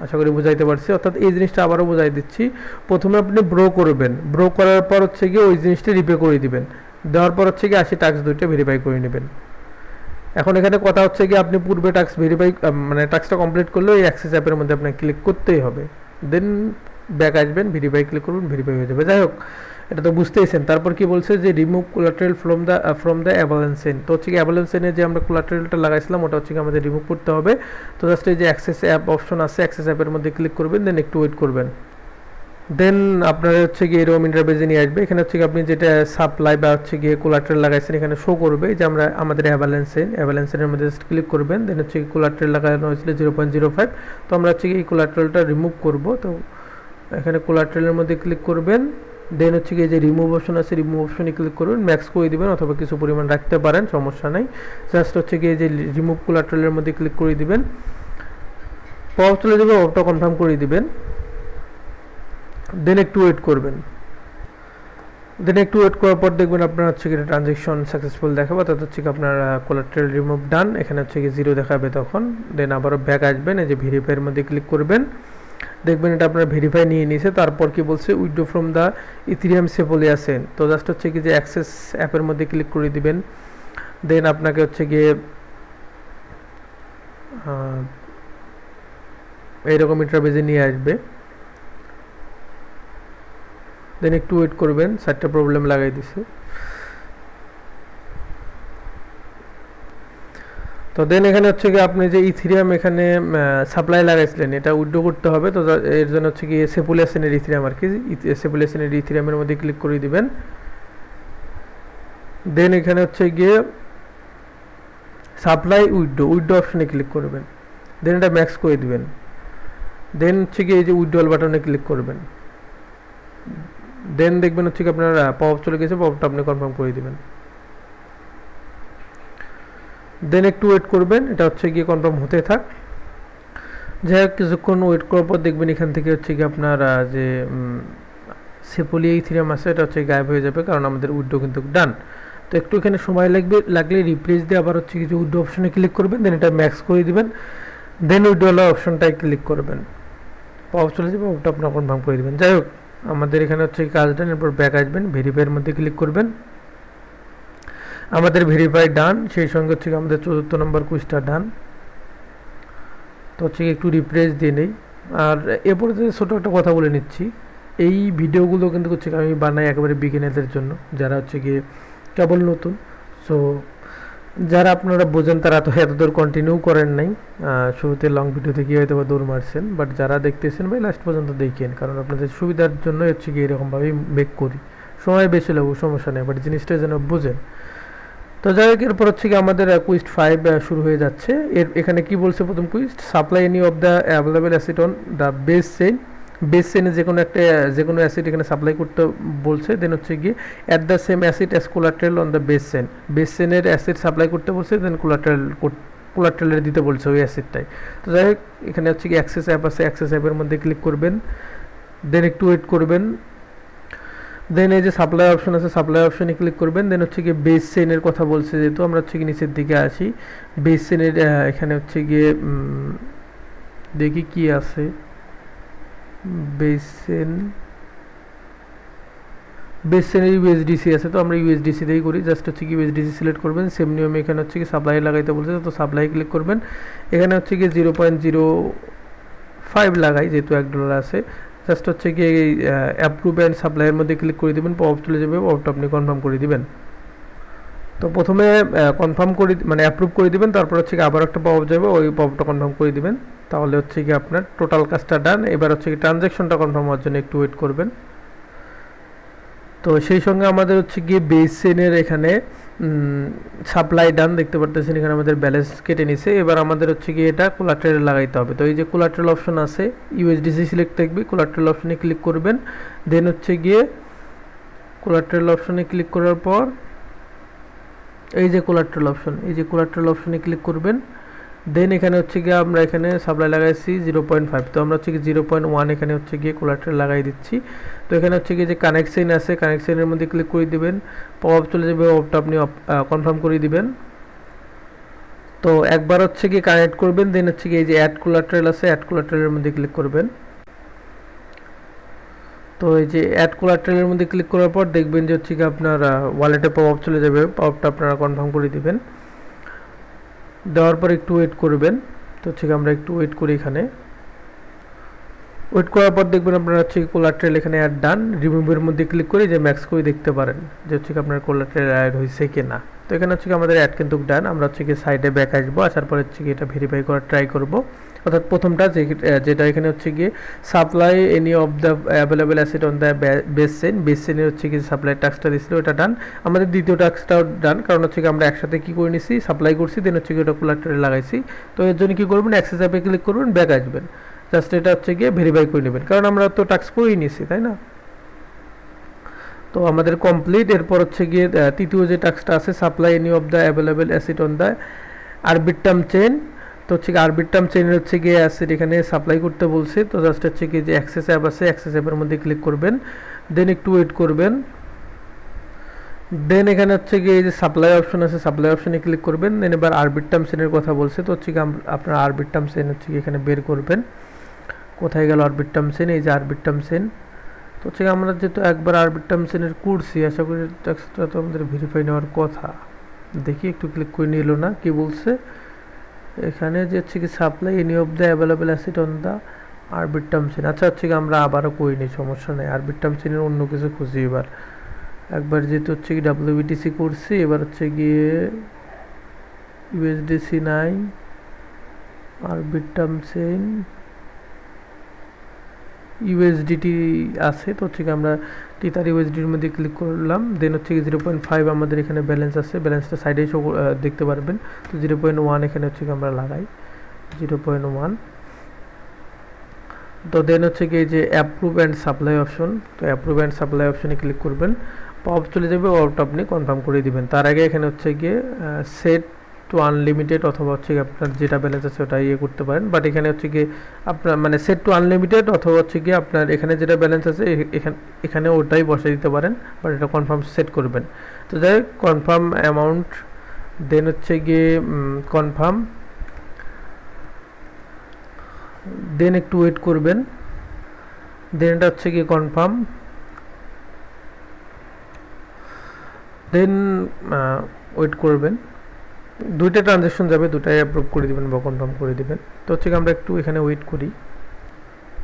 আশা করি বুঝাইতে পারছি। অর্থাৎ এই জিনিসটা আবারও বুঝাই দিচ্ছি, প্রথমে আপনি ব্রো করবেন, ব্রো করার পর হচ্ছে গিয়ে ওই জিনিসটা রিপে করে দিবেন, দেওয়ার পর হচ্ছে গিয়ে 80 টাস্ক দুইটা ভেরিফাই করে নেবেন। এখন এখানে কথা হচ্ছে কি আপনি পূর্বে টাস্ক ভেরিফাই, মানে টাস্কটা কমপ্লিট করলে ওই অ্যাক্সেস অ্যাপের মধ্যে আপনাকে ক্লিক করতেই হবে, দেন ব্যাক আসবেন, ভেরিফাই ক্লিক করবেন, ভেরিফাই হয়ে যাবে। যাই হোক, এটা তো বুঝতেইছেন। তারপর কি বলছে যে রিমুভ কোলাটারাল ফ্রম দ্য অ্যাভালেন্সেন। তো হচ্ছে কি অ্যাভালেন্সেনে যে আমরা কোলাটারালটা লাগাইছিলাম ওটা হচ্ছে কি আমাদের রিমুভ করতে হবে। তো জাস্ট এই যে অ্যাক্সেস অ্যাপ অপশন আছে, অ্যাক্সেস অ্যাপের মধ্যে ক্লিক করবেন, দেন একটু ওয়েট করবেন, দেন আপনার হচ্ছে গিয়ে এরকম ইন্টারফেসে নিয়ে আসবে। এখানে হচ্ছে কি আপনি যেটা সাপ্লাই বা হচ্ছে গিয়ে কোলাটারাল লাগাইছেন এখানে শো করবে যে আমরা আমাদের অ্যাভালেন্সেনের মধ্যে জাস্ট ক্লিক করবেন, দেন হচ্ছে কোলাটারাল লাগানো হয়েছিল 0.05। তো আমরা হচ্ছে কি এই কোলাটারালটা রিমুভ করব। তো এখানে কোলাটারালের মধ্যে ক্লিক করবেন, দেন হচ্ছে গিয়ে যে রিমুভ অপশন আছে, রিমুভ অপশনে ক্লিক করবেন, ম্যাক্স করে দিবেন অথবা কিছু পরিমাণ রাখতে পারেন, সমস্যা নাই। জাস্ট হচ্ছে গিয়ে যে রিমুভ কোলাটারালের মধ্যে ক্লিক করে দিবেন, পপ চলে যাবে, অপটা কনফার্ম করে দিবেন, দেন একটু ওয়েট করবেন। দেন একটু ওয়েট করার পর দেখবেন আপনার হচ্ছে কি ট্রানজ্যাকশন সাকসেসফুল দেখাবে, অর্থাৎ হচ্ছে কি আপনার কোলাটারাল রিমুভ ডান। এখানে হচ্ছে কি 0 দেখাবে তখন। দেন আবারও ব্যাক আসবেন, এই যে ভেরিফাইয়ের মধ্যে ক্লিক করবেন, দেখবেন এটা আপনার ভেরিফাই নিয়ে নিয়েছে। তারপর কি বলছে, উইথড্র ফ্রম দ্য ইথিরিয়াম সেপোলিয়াসেন। তো জাস্ট হচ্ছে কি যে অ্যাক্সেস অ্যাপের মধ্যে ক্লিক করে দিবেন, দেন আপনাকে হচ্ছে গিয়ে এইরকম ইন্টারফেসে নিয়ে আসবে, দেন একটু ওয়েট করবেন, 4টা প্রবলেম লাগাই দিছে। তো দেন এখানে হচ্ছে কি আপনি যে ইথিরিয়াম এখানে সাপ্লাই লাগাইছিলেন এটা উইথড্র করতে হবে। তো এর জন্য হচ্ছে কি সেপুলেশনের ইথিরিয়াম আর কি, সেপুলেশনের ইথিরিয়ামের মধ্যে ক্লিক করে দিবেন, দেন এখানে হচ্ছে গিয়ে সাপ্লাই উইথড্র অপশনে ক্লিক করবেন, দেন এটা ম্যাক্স করে দিবেন, দেন হচ্ছে কি এই যে উইথড্রল বাটনে ক্লিক করবেন, দেন দেখবেন হচ্ছে কি আপনার পপ চলে গেছে, পপটা আপনি কনফার্ম করে দিবেন, দেন একটু ওয়েট করবেন, এটা হচ্ছে গিয়ে কনফার্ম হতে থাক। যাই হোক, কিছুক্ষণ ওয়েট করার পর দেখবেন এখান থেকে হচ্ছে কি আপনার যে সেপোলিয়া ইথিরিয়াম আছে এটা হচ্ছে গায়েব হয়ে যাবে, কারণ আমাদের উইথড্র কিন্তু ডান। তো একটু এখানে সময় লাগলে রিপ্লেস দিয়ে আবার হচ্ছে কিছু উইথড্র অপশনে ক্লিক করবেন, দেন এটা ম্যাক্স করে দিবেন, দেন উইথড্রল অপশনটায় ক্লিক করবেন, পপ চলে যাবে, ওটা আপনার কনফার্ম করে দেবেন। যাই হোক, আমাদের এখানে হচ্ছে কাজ ডান। এরপর ব্যাক আসবেন, ভেরিফাইয়ের মধ্যে ক্লিক করবেন, আমাদের ভেরিফাই ডান, সেই সঙ্গে হচ্ছে আমাদের 4th নম্বর কুইজটা ডান। তো হচ্ছে একটু রিফ্রেশ দিয়ে নেই। আর এরপরে যে ছোটো একটা কথা বলে নিচ্ছি, এই ভিডিওগুলো কিন্তু হচ্ছে আমি বানাই একেবারে বিগিনারদের জন্য, যারা হচ্ছে গিয়ে কেবল নতুন। সো যারা আপনারা বোঝেন তারা তো এতদূর কন্টিনিউ করেন নাই, শুরুতে লং ভিডিওতে গিয়ে হয়তো বা দৌড় মারছেন, বাট যারা দেখতেছেন ভাই লাস্ট পর্যন্ত দেখেন, কারণ আপনাদের সুবিধার জন্য হচ্ছে গিয়ে এরকমভাবেই মেক করি। সময় বেশি লাগবে সমস্যা নেই, বাট জিনিসটা যেন বোঝেন। তো যাই হোক, এরপর হচ্ছে কি আমাদের কুইস্ট 5 শুরু হয়ে যাচ্ছে। এখানে কি বলছে প্রথম quest, supply any of the available asset on the base chain. Base চেইনে যে কোনো অ্যাসিড এখানে সাপ্লাই করতে বলছে। দেন হচ্ছে গিয়ে at the same asset as collateral on the base chain. Base চেইনের অ্যাসিড সাপ্লাই করতে বলছে, দেন কোলাট্রালের দিতে বলছে ওই অ্যাসিডটাই। তো যাই হোক, এখানে হচ্ছে কি অ্যাক্সেস অ্যাপ আছে, অ্যাক্সেস অ্যাপের মধ্যে ক্লিক করবেন, দেন একটু ওয়েট করবেন। দেন এই যে সাপ্লাই অপশন আছে, সাপ্লাই অপশনে ক্লিক করবেন। দেন হচ্ছে গিয়ে বেস চেইনের কথা বলছে, যেহেতু আমরা হচ্ছে কি নিচের দিকে আসি। বেস চেইনের এখানে হচ্ছে গিয়ে দেখি কি আছে। বেস চেইনের ইউএসডিসি আছে, তো আমরা ইউএসডিসি দিয়েই করি। জাস্ট হচ্ছে কি ইউএসডিসি সিলেক্ট করবেন। সেম নিয়মে এখানে হচ্ছে কি সাপ্লাই লাগাইতে বলছে, তো সাপ্লাই ক্লিক করবেন। এখানে হচ্ছে গিয়ে 0.05 লাগাই, যেহেতু $1 আছে। জাস্ট হচ্ছে কি এই অ্যাপ্রুভ অ্যান্ড সাপ্লাইয়ের মধ্যে ক্লিক করে দেবেন, পপ চলে যাবে, পপটা আপনি কনফার্ম করে দিবেন। তো প্রথমে কনফার্ম করে মানে অ্যাপ্রুভ করে দিবেন, তারপর হচ্ছে কি আবার একটা পপ যাবে, ওই পপটা কনফার্ম করে দিবেন। তাহলে হচ্ছে কি আপনার টোটাল কাজটা ডান। এবার হচ্ছে কি ট্রানজ্যাকশনটা কনফার্ম হওয়ার জন্য একটু ওয়েট করবেন। তো সেই সঙ্গে আমাদের হচ্ছে গিয়ে বেস চেইনের এখানে সাপ্লাই ডান, দেখতে পারতেছেন এখানে আমাদের ব্যালেন্স কেটে নিছে। এবার আমাদের হচ্ছে গিয়ে এটা কোলাট্রালে লাগাইতে হবে। তো এই যে কোলাট্রাল অপশন আছে, ইউএসডিসি সিলেক্ট থাকবে, কোলাট্রাল অপশনে ক্লিক করবেন। দেন হচ্ছে গিয়ে কোলাট্রাল অপশনে ক্লিক করার পর এই যে কোলাট্রাল অপশন, এই যে কোলাট্রাল অপশনে ক্লিক করবেন। দেন এখানে হচ্ছে গিয়ে আমরা এখানে সাপ্লাই লাগাইছি 0.5, তো আমরা হচ্ছে কি 0.1 এখানে হচ্ছে গিয়ে কোলাট্রাল লাগাই দিচ্ছি। তো এখানে হচ্ছে গিয়ে যে কানেকশন আছে, কানেকশনের মধ্যে ক্লিক করে দিবেন, পপ চলে যাবে, পপটা আপনি কনফার্ম করে দিবেন। তো একবার হচ্ছে গিয়ে কানেক্ট করবেন, দেন হচ্ছে গিয়ে এই যে অ্যাড কোলাট্রাল আছে, অ্যাড কোলাট্রালের মধ্যে ক্লিক করবেন। তো এই যে অ্যাড কোলাট্রালের মধ্যে ক্লিক করার পর দেখবেন যে হচ্ছে কি আপনার ওয়ালেটে পপ চলে যাবে, পপটা আপনারা কনফার্ম করে দিবেন। দেওয়ার পর একটু ওয়েট করবেন। তো হচ্ছে আমরা একটু ওয়েট করি, এখানে ওয়েট করার পর দেখবেন আপনারা হচ্ছে কোলাট্রাল এখানে অ্যাড ডান। রিমুভের মধ্যে ক্লিক করে যে ম্যাক্স করে দেখতে পারেন যে হচ্ছে আপনার কোলাট্রাল অ্যাড হয়েছে কিনা। তো এখানে হচ্ছে আমাদের অ্যাড কিন্তু ডান। আমরা হচ্ছে কি সাইডে ব্যাক আসবো, আসার পর হচ্ছে কি এটা ভেরিফাই করার ট্রাই করব। অর্থাৎ প্রথমটা যেটা এখানে হচ্ছে গিয়ে supply any of the available asset on the base চেইনের হচ্ছে কি সাপ্লাই টাস্কটা দিয়েছিল, ওটা ডান। আমাদের দ্বিতীয় টাস্কটাও ডান, কারণ হচ্ছে কি আমরা একসাথে কি করে নিছি, সাপ্লাই করছি, দেন হচ্ছে কি ওটা কোলাট্রালে লাগাইছি। তো এর জন্য কি করবেন, অ্যাক্সেস অ্যাপে ক্লিক করবেন, ব্যাক আসবেন। জাস্ট এটা হচ্ছে গিয়ে ভেরিফাই করে নেবেন, কারণ আমরা তো টাস্ক করেই নিছি, তাই না। তো আমাদের কমপ্লিট। এরপর হচ্ছে গিয়ে তৃতীয় যে টাস্কটা আছে, supply any of the available asset on the Arbitrum chain. তো হচ্ছে কি আরবিট্রাম চেইনের হচ্ছে গিয়ে অ্যাসিড এখানে সাপ্লাই করতে বলছে। তো জাস্ট হচ্ছে কি যে অ্যাক্সেস অ্যাপ আছে, অ্যাক্সেস অ্যাপের মধ্যে ক্লিক করবেন, দেন একটু ওয়েট করবেন। দেন এখানে হচ্ছে গিয়ে এই যে সাপ্লাই অপশন আছে, সাপ্লাই অপশনে ক্লিক করবেন। দেন এবার আরবিট্রাম চেইনের কথা বলছে, তো হচ্ছে কি আপনার আরবিট্রাম চেইন হচ্ছে কি এখানে বের করবেন। কোথায় গেল আরবিট্রাম চেইন, এই যে আরবিট্রাম চেইন। তো হচ্ছে আমরা যেহেতু একবার আরবিট্রাম চেইনের করছি, আশা করি টাস্কটা তো আমাদের ভেরিফাই নেওয়ার কথা। দেখি একটু ক্লিক করে নিল না, কি বলছে এখানে যে হচ্ছে কি supply any of the available asset on the Arbitrum chain. আচ্ছা হচ্ছে কি আমরা আবারও করিনি, সমস্যা নেই, আরবিট্রাম চেইনের অন্য কিছু খুঁজি। এবার একবার যেহেতু হচ্ছে কি ডাব্লিউবিটিসি করছি, এবার হচ্ছে গিয়ে ইউএসডিসি নাই, আরবিট্রাম চেইন ইউএসডিটি আছে। তো হচ্ছে কি আমরা টিতার ইউএসডির মধ্যে ক্লিক করলাম। দেন হচ্ছে কি 0.5 আমাদের এখানে ব্যালেন্স আছে, ব্যালেন্সটা সাইডে দেখতে পারবেন। তো 0.1 এখানে হচ্ছে কি আমরা লাগাই 0.1। তো দেন হচ্ছে কি যে অ্যাপ্রুভ অ্যান্ড সাপ্লাই অপশন, তো অ্যাপ্রুভ অ্যান্ড সাপ্লাই অপশনে ক্লিক করবেন, পপ চলে যাবে, পপটা আপনি কনফার্ম করে দিবেন। তার আগে এখানে হচ্ছে গিয়ে সেট টু আনলিমিটেড অথবা হচ্ছে আপনার যেটা ব্যালেন্স আছে ওটা ইয়ে করতে পারেন। বাট এখানে হচ্ছে গিয়ে আপনার মানে সেট টু আনলিমিটেড অথবা হচ্ছে গিয়ে আপনার এখানে যেটা ব্যালেন্স আছে এখানে ওটাই বসে দিতে পারেন, বাট এটা কনফার্ম সেট করবেন। তো যাই কনফার্ম অ্যামাউন্ট, দেন হচ্ছে গিয়ে কনফার্ম, দেন একটু ওয়েট করবেন। দেন এটা হচ্ছে গিয়ে কনফার্ম, দেন ওয়েট করবেন। দুইটা ট্রানজ্যাকশন যাবে, দুটাই অ্যাপ্রুভ করে দিবেন বা কনফার্ম করে দিবেন। তো হচ্ছে আমরা একটু এখানে ওয়েট করি।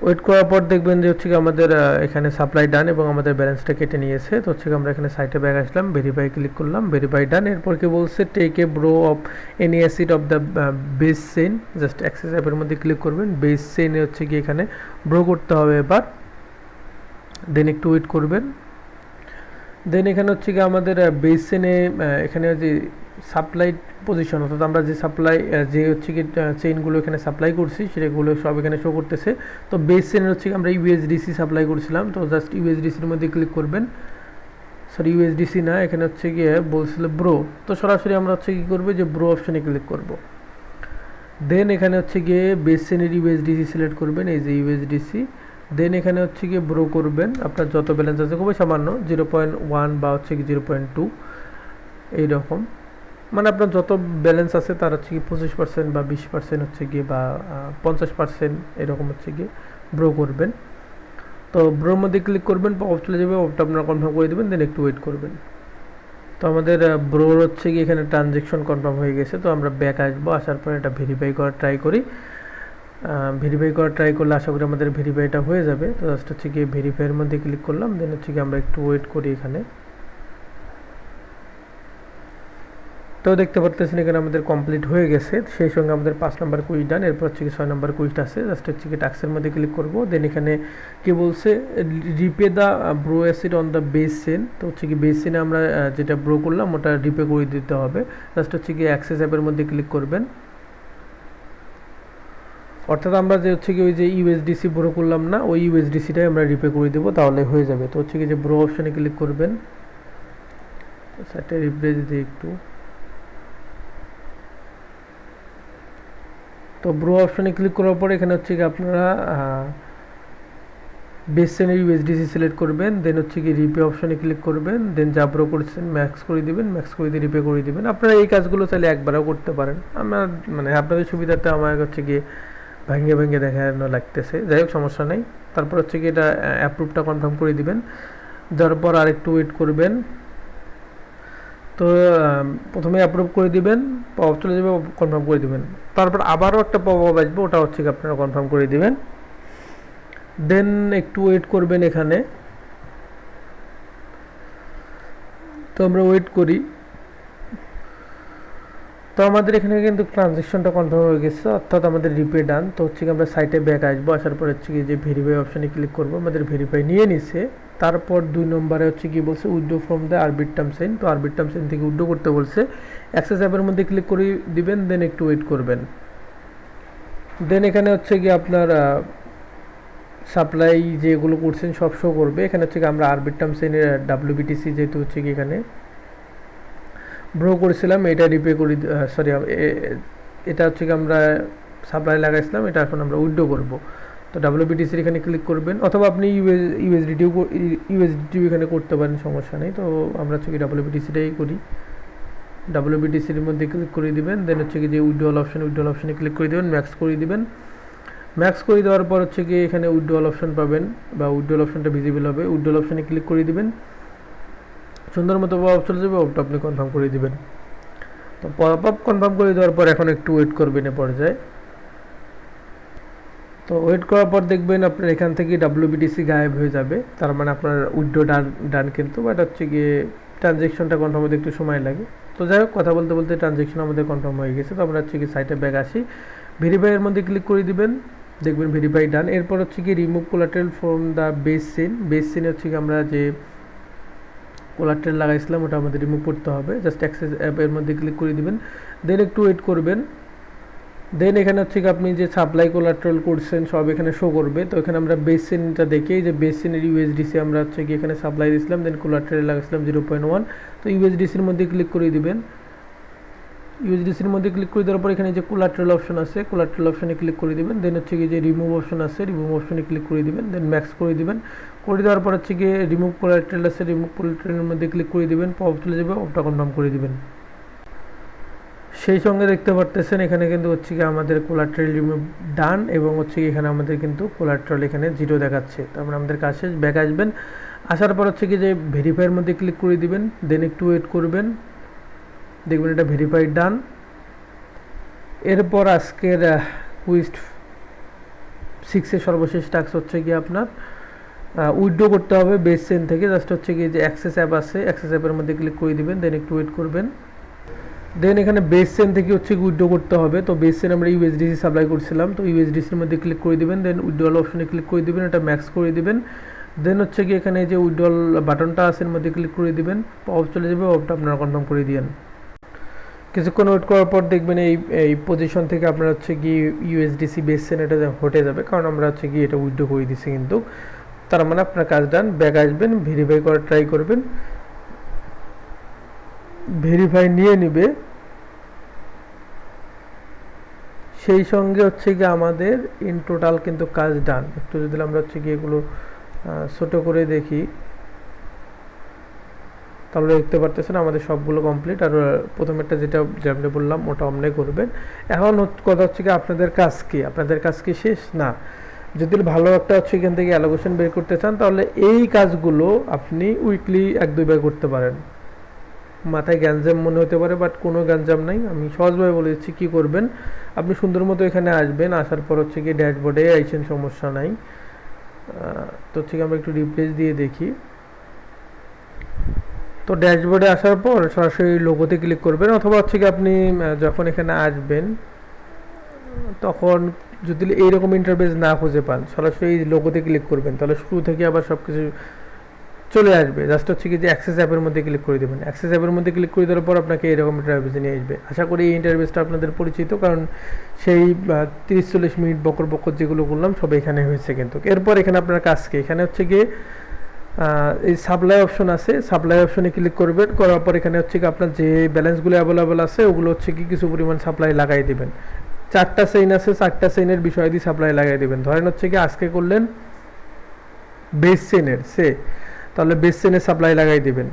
ওয়েট করার পর দেখবেন যে হচ্ছে আমাদের এখানে সাপ্লাই ডান এবং আমাদের ব্যালেন্সটা কেটে নিয়েছে। তো হচ্ছে আমরা এখানে সাইটে ব্যাক আসলাম, ভেরিফাই ক্লিক করলাম, ভেরিফাই ডান। এরপর কি বলছে, take a borrow of any asset of the base chain, just access অ্যাপের মধ্যে ক্লিক করবেন। বেস চেইনে হচ্ছে কি এখানে ব্রো করতে হবে এবার, দেন একটু ওয়েট করবেন। দেন এখানে হচ্ছে কি আমাদের বেস চেইনে এখানে যে সাপ্লাই পজিশন, অর্থাৎ আমরা যে সাপ্লাই যে হচ্ছে কি চেইনগুলো এখানে সাপ্লাই করছি সেগুলো সব এখানে শো করতেছে। তো বেস চেইনের হচ্ছে আমরা ইউএসডিসি সাপ্লাই করছিলাম, তো জাস্ট ইউএসডিসির মধ্যে ক্লিক করবেন। সরি, ইউএসডিসি না, এখানে হচ্ছে গিয়ে বলছিল ব্রো। তো সরাসরি আমরা হচ্ছে কি করবো, যে ব্রো অপশনে ক্লিক করব। দেন এখানে হচ্ছে গিয়ে বেস চেইনের ইউএসডিসি সিলেক্ট করবেন, এই যে ইউএসডিসি। দেন এখানে হচ্ছে গিয়ে ব্রো করবেন, আপনার যত ব্যালেন্স আছে, খুবই সামান্য 0.1 বা হচ্ছে কি 0.2 এইরকম, মানে আপনার যত ব্যালেন্স আছে তার হচ্ছে কি 25% বা 20% হচ্ছে গিয়ে বা 50% এরকম হচ্ছে গিয়ে ব্রো করবেন। তো ব্রোর মধ্যে ক্লিক করবেন, অফ চলে যাবে, অফটা আপনারা কনফার্ম করে দেবেন, দেন একটু ওয়েট করবেন। তো আমাদের ব্রোর হচ্ছে গিয়ে এখানে ট্রানজ্যাকশন কনফার্ম হয়ে গেছে। তো আমরা ব্যাক আসবো, আসার পরে এটা ভেরিফাই করার ট্রাই করি। ভেরিফাই করার ট্রাই করলে আশা করি আমাদের ভেরিফাইটা হয়ে যাবে। তো জাস্ট হচ্ছে গিয়ে ভেরিফাইয়ের মধ্যে ক্লিক করলাম, দেন হচ্ছে গিয়ে আমরা একটু ওয়েট করি এখানে। তো দেখতে পারতেছেন এখানে আমাদের কমপ্লিট হয়ে গেছে। সেই সঙ্গে আমাদের 5 নাম্বার কুইজ ডান, এরপর হচ্ছে কি 6 নাম্বার কুইজটা আছে, জাস্ট হচ্ছে কি টাস্কের মধ্যে ক্লিক করব। দেন এখানে কি বলছে, repay the bro acid on the base chain. তো হচ্ছে কি বেস চেনে আমরা যেটা ব্রো করলাম ওটা রিপে করে দিতে হবে। জাস্ট হচ্ছে কি অ্যাক্সেস অ্যাপের মধ্যে ক্লিক করবেন, অর্থাৎ আমরা যে হচ্ছে কি ওই যে ইউএসডিসি ব্রো করলাম না, ওই ইউএসডিসিটাই আমরা রিপে করে দেবো, তাহলে হয়ে যাবে। তো হচ্ছে কি যে ব্রো অপশনে ক্লিক করবেন, সেটা রিপ্লেস দিয়ে একটু। তো ব্রো অপশনে ক্লিক করার পরে এখানে হচ্ছে কি আপনারা বেস চেনের ইউএসডিসি সিলেক্ট করবেন, দেন হচ্ছে কি রিপে অপশনে ক্লিক করবেন, দেন যা ব্রো করছেন ম্যাক্স করে দিবেন, ম্যাক্স করে দিয়ে রিপে করে দিবেন। আপনারা এই কাজগুলো চাইলে একবারও করতে পারেন, আমার মানে আপনাদের সুবিধাটা আমার হচ্ছে গিয়ে ভেঙে ভেঙে দেখানো লাগতেছে, যাই হোক সমস্যা নেই। তারপর হচ্ছে কি এটা অ্যাপ্রুভটা কনফার্ম করে দিবেন, যার পর আর একটু ওয়েট করবেন। তো প্রথমে অ্যাপ্রুভ করে দিবেন, পপ চলে যাবে, কনফার্ম করে দিবেন। তারপর আবারও একটা পপ আসবে, ওটা হচ্ছে আপনারা কনফার্ম করে দিবেন। দেন একটু ওয়েট করবেন এখানে। তো আমরা ওয়েট করি। তো আমাদের এখানে কিন্তু ট্রানজ্যাকশনটা কনফার্ম হয়ে গেছে, অর্থাৎ আমাদের রিপে ডান। তো হচ্ছে আমরা সাইটে ব্যাক আসবো, আসার পর হচ্ছে কি যে ভেরিফাই অপশানে ক্লিক করবো, আমাদের ভেরিফাই নিয়ে নিছে। তারপর 2 নম্বরে হচ্ছে কি বলছে, withdraw from the Arbitrum chain. তো আরবিট্রাম চেইন থেকে উইথড্র করতে বলছে, অ্যাক্সেস অ্যাপের মধ্যে ক্লিক করে দিবেন, দেন একটু ওয়েট করবেন। দেন এখানে হচ্ছে কি আপনার সাপ্লাই যেগুলো করছেন সব শো করবে। এখানে হচ্ছে কি আমরা আরবিট্রাম চেইনের ডাব্লিউবিটিসি যেহেতু হচ্ছে কি এখানে ব্রো করেছিলাম, এটা রিপে করি, সরি এটা হচ্ছে কি আমরা সাপ্লাই লাগাইছিলাম, এটা এখন আমরা উইথড্র করব। তো ডাব্লিউবিটিসির এখানে ক্লিক করবেন, অথবা আপনি ইউএসডিটিও এখানে করতে পারেন, সমস্যা নেই। তো আমরা হচ্ছে কি ডাব্লিউবিটিসিটাই করি, ডাব্লিউবিটিসির মধ্যে ক্লিক করে দিবেন, দেন হচ্ছে কি যে উইথড্রল অপশনে ক্লিক করে দেবেন, ম্যাক্স করে দিবেন। ম্যাক্স করে দেওয়ার পর হচ্ছে কি এখানে উইথড্রল অপশন পাবেন, বা উইথড্রল অপশনটা ভিজিবল হবে, উইথড্রল অপশনে ক্লিক করে দিবেন, সুন্দর মতো পপ চলে যাবে, ওটা আপনি কনফার্ম করে দিবেন। তো পপ কনফার্ম করে দেওয়ার পর এখন একটু ওয়েট করবেন এ পর্যায়ে। তো ওয়েট করার পর দেখবেন আপনার এখান থেকে ডাব্লিউবিটিসি গায়েব হয়ে যাবে, তার মানে আপনার উইথড্র ডান কিন্তু, বাট হচ্ছে গিয়ে ট্রানজ্যাকশনটা কনফার্ম হতে একটু সময় লাগে। তো যাই হোক, কথা বলতে বলতে ট্রানজ্যাকশন আমাদের কনফার্ম হয়ে গেছে। তো আমরা হচ্ছে কি সাইটে ব্যাক আসি, ভেরিফাইয়ের মধ্যে ক্লিক করে দিবেন, দেখবেন ভেরিফাই ডান। এরপর হচ্ছে কি remove collateral from the base চেইনে হচ্ছে কি আমরা যে কোলাটেরাল লাগাইছিলাম ওটা আমাদের রিমুভ করতে হবে, জাস্ট অ্যাক্সেস অ্যাপের মধ্যে ক্লিক করে দিবেন, দেন একটু ওয়েট করবেন। দেন এখানে হচ্ছে কি আপনি যে সাপ্লাই কোলাটেরাল করছেন সব এখানে শো করবে। তো এখানে আমরা বেস চেইনটা দেখি, যে বেস চেইনের ইউএসডিসি আমরা হচ্ছে কি এখানে সাপ্লাই দিয়েছিলাম, দেন কোলাটেরাল লাগাইছিলাম 0.1। তো ইউএসডিসির মধ্যে ক্লিক করে দিবেন, ইউএসডিসির মধ্যে ক্লিক করে দেওয়ার পর এখানে যে কোলাটেরাল অপশন আছে, কোলাটেরাল অপশনে ক্লিক করে দিবেন, দেন হচ্ছে কি যে রিমুভ অপশন আছে, রিমুভ অপশনে ক্লিক করে দিবেন, দেন ম্যাক্স করে দিবেন। করে দেওয়ার পর হচ্ছে গিয়ে রিমুভ কোলাটেরাল আছে, রিমুভ কোলাটেরালের মধ্যে ক্লিক করে দিবেন, পপ চলে যাবে, ওটা কনফার্ম করে দিবেন। সেই সঙ্গে দেখতে পারতেছেন এখানে কিন্তু হচ্ছে কি আমাদের কোলাটেরাল রিমুভ ডান, এবং হচ্ছে কি এখানে আমাদের কিন্তু কোলাটেরাল এখানে 0 দেখাচ্ছে। তারপর আমাদের কাছে ব্যাক আসবেন, আসার পর হচ্ছে কি যে ভেরিফাইয়ের মধ্যে ক্লিক করে দিবেন, দেন একটু ওয়েট করবেন, দেখবেন এটা ভেরিফাই ডান। এরপর আজকের কুইজ 6-এর সর্বশেষ টাস্ক হচ্ছে কি আপনার উইথড্র করতে হবে বেস চেন থেকে। জাস্ট হচ্ছে কি যে অ্যাক্সেস অ্যাপ আছে, অ্যাক্সেস অ্যাপের মধ্যে ক্লিক করে দিবেন, দেন একটু ওয়েট করবেন। দেন এখানে বেস চেন থেকে হচ্ছে উইথড্র করতে হবে। তো বেস চেন আমরা ইউএসডিসি সাপ্লাই করছিলাম, তো ইউএসডিসির মধ্যে ক্লিক করে দিবেন, দেন উইথড্রল অপশনে ক্লিক করে দিবেন, এটা ম্যাক্স করে দিবেন। দেন হচ্ছে কি এখানে যে উইথড্রল বাটনটা আছে এর মধ্যে ক্লিক করে দিবেন, অফ চলে যাবে, অফটা আপনারা কনফার্ম করে দিয়েন। কিছুক্ষণ ওয়েট করার পর দেখবেন এই পজিশন থেকে আপনার হচ্ছে কি ইউএসডিসি বেস চেন এটা হটে যাবে, কারণ আমরা হচ্ছে কি এটা উইথড্র করে দিচ্ছি কিন্তু। তার মানে আপনার কাজ ডান। ব্যাক আসবেন, ভেরিফাই করার ট্রাই করবেন, ভেরিফাই নিয়ে নিবে। সেই সঙ্গে হচ্ছে কি আমাদের ইন টোটাল কিন্তু কাজ ডান। একটু যদি আমরা হচ্ছে কি এগুলো ছোট করে দেখি, তাহলে দেখতে পারতেছেন আমাদের সবগুলো কমপ্লিট। আর প্রথমেরটা যেটা যেমনি বললাম ওটা অমনে করবেন। এখন কথা হচ্ছে কি আপনাদের কাজ কি, আপনাদের কাজ কি শেষ না। যদি ভালো একটা হচ্ছে এখান থেকে অ্যালোকেশন বের করতে চান, তাহলে এই কাজগুলো আপনি উইকলি 1-2 বার করতে পারেন। মাথায় গ্যাঞ্জাম মনে হতে পারে, বাট কোনো গ্যাঞ্জাম নাই। আমি সহজভাবে বলে দিচ্ছি কী করবেন। আপনি সুন্দর মতো এখানে আসবেন, আসার পর হচ্ছে কি ড্যাশবোর্ডে আইসেন, সমস্যা নাই। তো হচ্ছে কি আমরা একটু রিপ্লেস দিয়ে দেখি। তো ড্যাশবোর্ডে আসার পর সরাসরি লোগোতে ক্লিক করবেন, অথবা হচ্ছে কি আপনি যখন এখানে আসবেন তখন যদি এইরকম ইন্টারফেস না খুঁজে পান, সরাসরি এই লোগোতে ক্লিক করবেন, তাহলে শুরু থেকে আবার সব কিছু চলে আসবে। জাস্ট হচ্ছে কি যে অ্যাক্সেস অ্যাপের মধ্যে ক্লিক করে দেবেন। অ্যাক্সেস অ্যাপের মধ্যে ক্লিক করে দেওয়ার পর আপনাকে এরকম ইন্টারফেসে নিয়ে আসবে। আশা করি এই ইন্টারফেসটা আপনাদের পরিচিত, কারণ সেই 30-40 মিনিট বকর বকর যেগুলো করলাম সব এখানে হয়েছে কিন্তু। এরপর এখানে আপনার কাজ কি, এখানে হচ্ছে গিয়ে এই সাপ্লাই অপশন আছে, সাপ্লাই অপশনে ক্লিক করবেন। করার পর এখানে হচ্ছে কি আপনার যে ব্যালেন্সগুলো অ্যাভেলেবেল আছে ওগুলো হচ্ছে কি কিছু পরিমাণ সাপ্লাই লাগাই দেবেন। 4টা চেইন আছে, 4টা চেইনের বিষয় দিয়ে সাপ্লাই লাগাই দেবেন। ধরেন হচ্ছে কি আজকে করলেন বেস চেইনের তাহলে বেস চেইনের সাপ্লাই লাগাই দিবেন।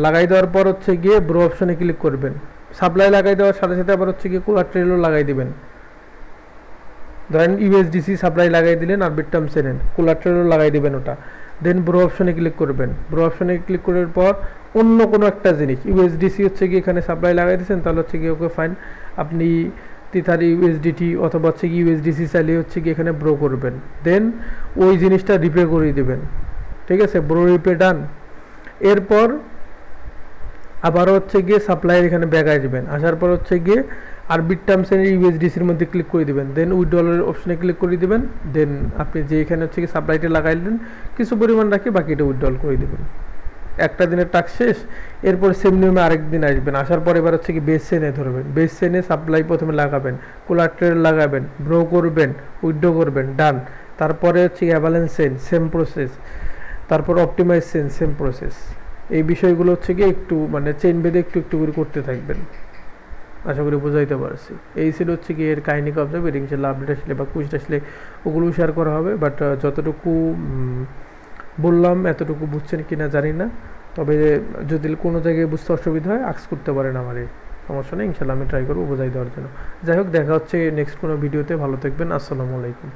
লাগাই দেওয়ার পর হচ্ছে গিয়ে ব্রো অপশনে ক্লিক করবেন। সাপ্লাই লাগাই দেওয়ার সাথে সাথে আবার হচ্ছে গিয়ে কোলাট্রেলও লাগাই দিবেন। ধরেন ইউএসডিসি সাপ্লাই লাগাই দিলেন আর বিটটাম চেনেন, কোলাট্রেলও লাগাই দিবেন ওটা। দেন ব্রো অপশনে ক্লিক করবেন। ব্রো অপশনে ক্লিক করার পর অন্য কোনো একটা জিনিস, ইউএসডিসি হচ্ছে গিয়ে এখানে সাপ্লাই লাগাই দিয়েছেন, তাহলে হচ্ছে গিয়ে ওকে ফাইন। আপনি তিথার ইউএসডিটি অথবা হচ্ছে কি ইউএসডিসি চালিয়ে হচ্ছে কি এখানে ব্রো করবেন। দেন ওই জিনিসটা রিপে করে দিবেন। ঠিক আছে, ব্রো রিপে ডান। এরপর আবারও হচ্ছে গিয়ে সাপ্লাইয়ের এখানে ব্যাক আসবেন। আসার পর হচ্ছে গিয়ে আর বিট টার্মসের ইউএসডিসির মধ্যে ক্লিক করে দিবেন। দেন উইথড্রলের অপশনে ক্লিক করে দিবেন। দেন আপনি যে এখানে হচ্ছে কি সাপ্লাইটা লাগাইলেন কিছু পরিমাণ রাখি, বাকিটা উইথড্রল করে দিবেন। একটা দিনের টাস্ক শেষ। এরপর সেম নিয়মে আরেক দিন আসবেন। আসার পর এবার হচ্ছে কি বেস চেনে ধরবেন। বেস চেনে সাপ্লাই প্রথমে লাগাবেন, কোলাট্রেল লাগাবেন, ব্রো করবেন, উইথড্র করবেন, ডান। তারপরে হচ্ছে অ্যাভালেন্স চেন, সেম প্রসেস। তারপর অপটিমাইজ চেন, সেম প্রসেস। এই বিষয়গুলো হচ্ছে কি একটু মানে চেইন বেঁধে একটু একটু করে করতে থাকবেন। আশা করি বোঝাইতে পারছি। এই ছিল হচ্ছে কি এর কাহিনী কবজা। ইনশাল্লাহ আপডেট আসলে বা কুইজ আসলে ওগুলো শেয়ার করা হবে। বাট যতটুকু বললাম এতটুকু বুঝছেন কি না জানি না, তবে যদি কোনো জায়গায় বুঝতে অসুবিধা হয় আক্স করতে পারেন আমারে, সমস্যা নেই। ইনশাল্লাহ আমি ট্রাই করবো বোঝাই দেওয়ার জন্য। যাই হোক, দেখা হচ্ছে নেক্সট কোনো ভিডিওতে। ভালো থাকবেন। আসসালামু আলাইকুম।